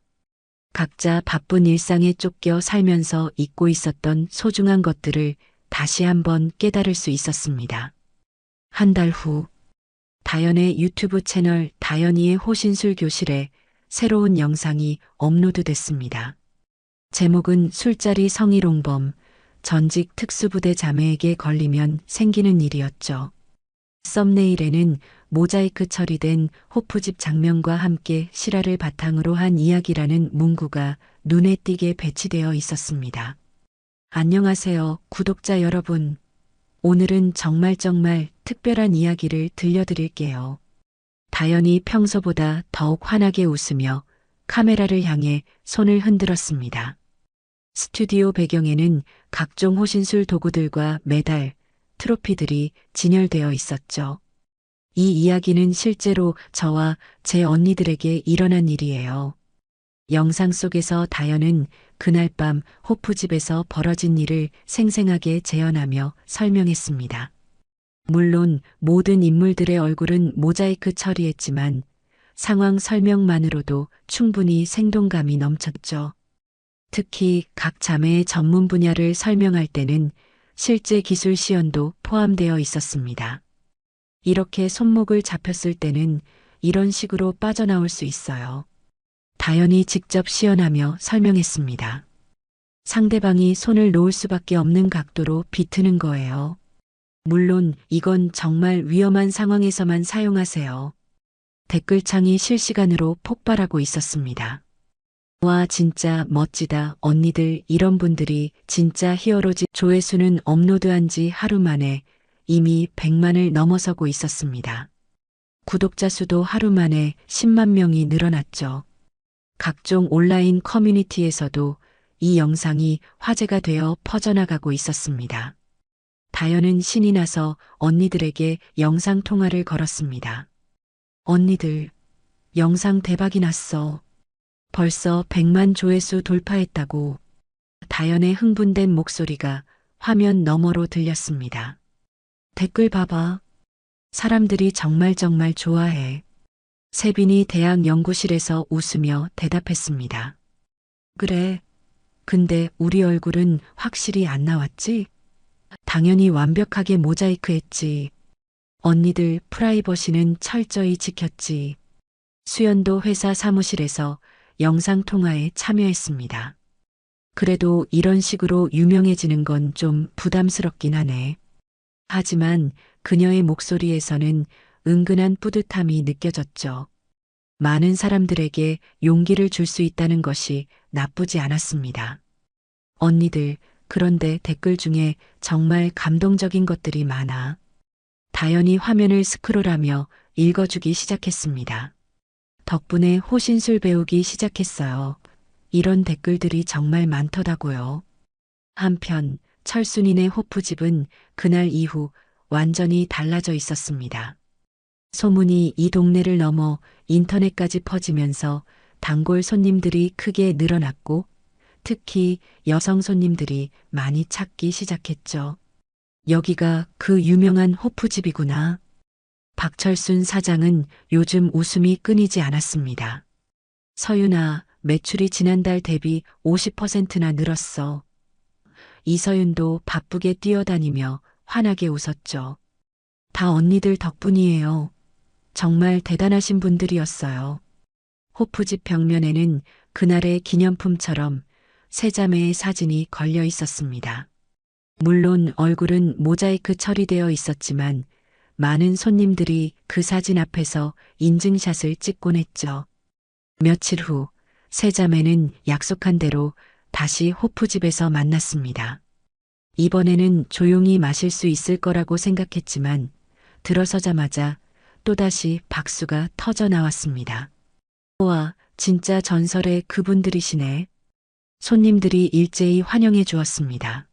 각자 바쁜 일상에 쫓겨 살면서 잊고 있었던 소중한 것들을 다시 한번 깨달을 수 있었습니다. 한 달 후, 다연의 유튜브 채널 다연이의 호신술 교실에 새로운 영상이 업로드됐습니다. 제목은 술자리 성희롱범, 전직 특수부대 자매에게 걸리면 생기는 일이었죠. 썸네일에는 모자이크 처리된 호프집 장면과 함께 실화를 바탕으로 한 이야기라는 문구가 눈에 띄게 배치되어 있었습니다. 안녕하세요, 구독자 여러분. 오늘은 정말 특별한 이야기를 들려드릴게요. 다연이 평소보다 더욱 환하게 웃으며 카메라를 향해 손을 흔들었습니다. 스튜디오 배경에는 각종 호신술 도구들과 메달, 트로피들이 진열되어 있었죠. 이 이야기는 실제로 저와 제 언니들에게 일어난 일이에요. 영상 속에서 다연은 그날 밤 호프집에서 벌어진 일을 생생하게 재현하며 설명했습니다. 물론 모든 인물들의 얼굴은 모자이크 처리했지만 상황 설명만으로도 충분히 생동감이 넘쳤죠. 특히 각 자매의 전문 분야를 설명할 때는 실제 기술 시연도 포함되어 있었습니다. 이렇게 손목을 잡혔을 때는 이런 식으로 빠져나올 수 있어요. 다연이 직접 시연하며 설명했습니다. 상대방이 손을 놓을 수밖에 없는 각도로 비트는 거예요. 물론 이건 정말 위험한 상황에서만 사용하세요. 댓글창이 실시간으로 폭발하고 있었습니다. 와, 진짜 멋지다. 언니들, 이런 분들이 진짜 히어로지. 조회수는 업로드한 지 하루 만에 이미 100만을 넘어서고 있었습니다. 구독자 수도 하루 만에 10만 명이 늘어났죠. 각종 온라인 커뮤니티에서도 이 영상이 화제가 되어 퍼져나가고 있었습니다. 다연은 신이 나서 언니들에게 영상 통화를 걸었습니다. 언니들, 영상 대박이 났어. 벌써 100만 조회수 돌파했다고. 다연의 흥분된 목소리가 화면 너머로 들렸습니다. 댓글 봐봐. 사람들이 정말 좋아해. 세빈이 대학 연구실에서 웃으며 대답했습니다. 그래. 근데 우리 얼굴은 확실히 안 나왔지? 당연히 완벽하게 모자이크 했지. 언니들 프라이버시는 철저히 지켰지. 수연도 회사 사무실에서 영상통화에 참여했습니다. 그래도 이런 식으로 유명해지는 건 좀 부담스럽긴 하네. 하지만 그녀의 목소리에서는 은근한 뿌듯함이 느껴졌죠. 많은 사람들에게 용기를 줄 수 있다는 것이 나쁘지 않았습니다. 언니들, 그런데 댓글 중에 정말 감동적인 것들이 많아. 다연이 화면을 스크롤하며 읽어주기 시작했습니다. 덕분에 호신술 배우기 시작했어요. 이런 댓글들이 정말 많더라고요. 한편 철순이네 호프집은 그날 이후 완전히 달라져 있었습니다. 소문이 이 동네를 넘어 인터넷까지 퍼지면서 단골 손님들이 크게 늘어났고 특히 여성 손님들이 많이 찾기 시작했죠. 여기가 그 유명한 호프집이구나. 박철순 사장은 요즘 웃음이 끊이지 않았습니다. 서윤아, 매출이 지난달 대비 50%나 늘었어. 이서윤도 바쁘게 뛰어다니며 환하게 웃었죠. 다 언니들 덕분이에요. 정말 대단하신 분들이었어요. 호프집 벽면에는 그날의 기념품처럼 세 자매의 사진이 걸려 있었습니다. 물론 얼굴은 모자이크 처리되어 있었지만 많은 손님들이 그 사진 앞에서 인증샷을 찍곤 했죠. 며칠 후 세 자매는 약속한 대로 다시 호프집에서 만났습니다. 이번에는 조용히 마실 수 있을 거라고 생각했지만 들어서자마자 또다시 박수가 터져 나왔습니다. 와, 진짜 전설의 그분들이시네. 손님들이 일제히 환영해 주었습니다.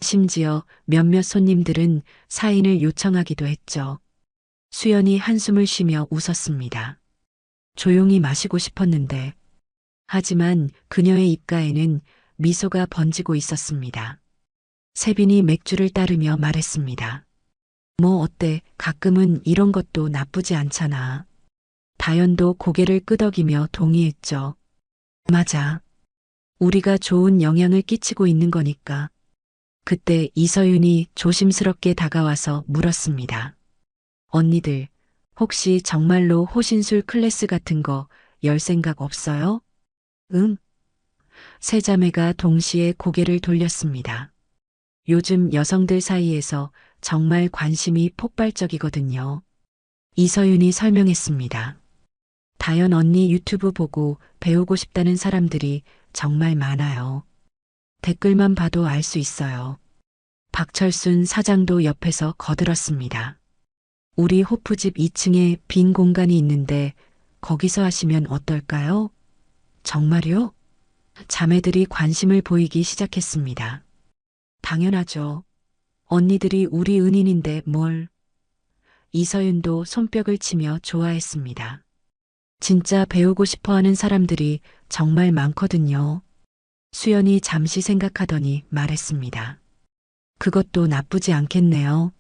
심지어 몇몇 손님들은 사인을 요청하기도 했죠. 수연이 한숨을 쉬며 웃었습니다. 조용히 마시고 싶었는데, 하지만 그녀의 입가에는 미소가 번지고 있었습니다. 세빈이 맥주를 따르며 말했습니다. 뭐 어때, 가끔은 이런 것도 나쁘지 않잖아. 다연도 고개를 끄덕이며 동의했죠. 맞아. 우리가 좋은 영향을 끼치고 있는 거니까. 그때 이서윤이 조심스럽게 다가와서 물었습니다. 언니들, 혹시 정말로 호신술 클래스 같은 거 열 생각 없어요? 응? 세 자매가 동시에 고개를 돌렸습니다. 요즘 여성들 사이에서 정말 관심이 폭발적이거든요. 이서윤이 설명했습니다. 다연 언니 유튜브 보고 배우고 싶다는 사람들이 정말 많아요. 댓글만 봐도 알 수 있어요. 박철순 사장도 옆에서 거들었습니다. 우리 호프집 2층에 빈 공간이 있는데 거기서 하시면 어떨까요? 정말요? 자매들이 관심을 보이기 시작했습니다. 당연하죠. 언니들이 우리 은인인데 뭘. 이서윤도 손뼉을 치며 좋아했습니다. 진짜 배우고 싶어 하는 사람들이 정말 많거든요. 수연이 잠시 생각하더니 말했습니다. 그것도 나쁘지 않겠네요.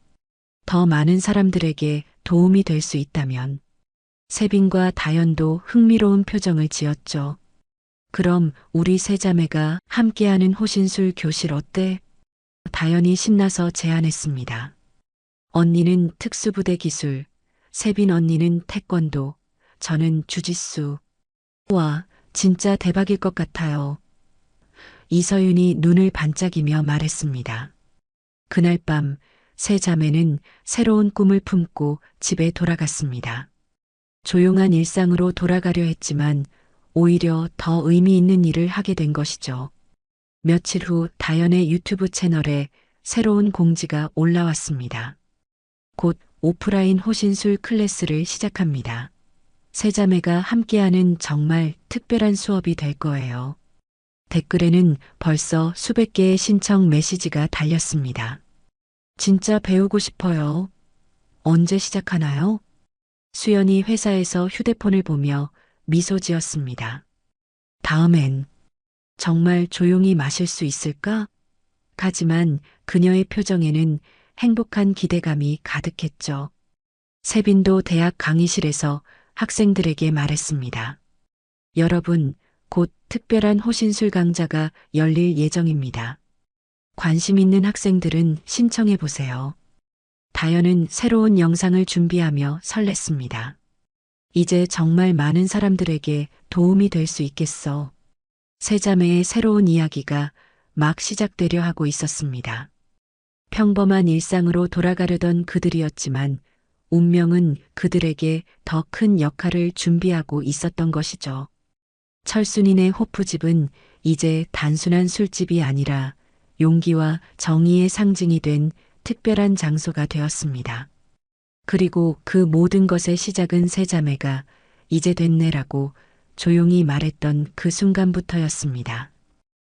더 많은 사람들에게 도움이 될 수 있다면. 세빈과 다연도 흥미로운 표정을 지었죠. 그럼 우리 세 자매가 함께하는 호신술 교실 어때? 다연이 신나서 제안했습니다. 언니는 특수부대 기술, 세빈 언니는 태권도, 저는 주짓수. 와, 진짜 대박일 것 같아요. 이서윤이 눈을 반짝이며 말했습니다. 그날 밤 세 자매는 새로운 꿈을 품고 집에 돌아갔습니다. 조용한 일상으로 돌아가려 했지만 오히려 더 의미 있는 일을 하게 된 것이죠. 며칠 후 다연의 유튜브 채널에 새로운 공지가 올라왔습니다. 곧 오프라인 호신술 클래스를 시작합니다. 세 자매가 함께하는 정말 특별한 수업이 될 거예요. 댓글에는 벌써 수백 개의 신청 메시지가 달렸습니다. 진짜 배우고 싶어요. 언제 시작하나요? 수연이 회사에서 휴대폰을 보며 미소 지었습니다. 다음엔 정말 조용히 마실 수 있을까? 하지만 그녀의 표정에는 행복한 기대감이 가득했죠. 세빈도 대학 강의실에서 학생들에게 말했습니다. 여러분, 곧 특별한 호신술 강좌가 열릴 예정입니다. 관심 있는 학생들은 신청해 보세요. 다연은 새로운 영상을 준비하며 설렜습니다. 이제 정말 많은 사람들에게 도움이 될 수 있겠어. 세 자매의 새로운 이야기가 막 시작되려 하고 있었습니다. 평범한 일상으로 돌아가려던 그들이었지만 운명은 그들에게 더 큰 역할을 준비하고 있었던 것이죠. 철순이네 호프집은 이제 단순한 술집이 아니라 용기와 정의의 상징이 된 특별한 장소가 되었습니다. 그리고 그 모든 것의 시작은 세 자매가 이제 됐네라고 조용히 말했던 그 순간부터였습니다.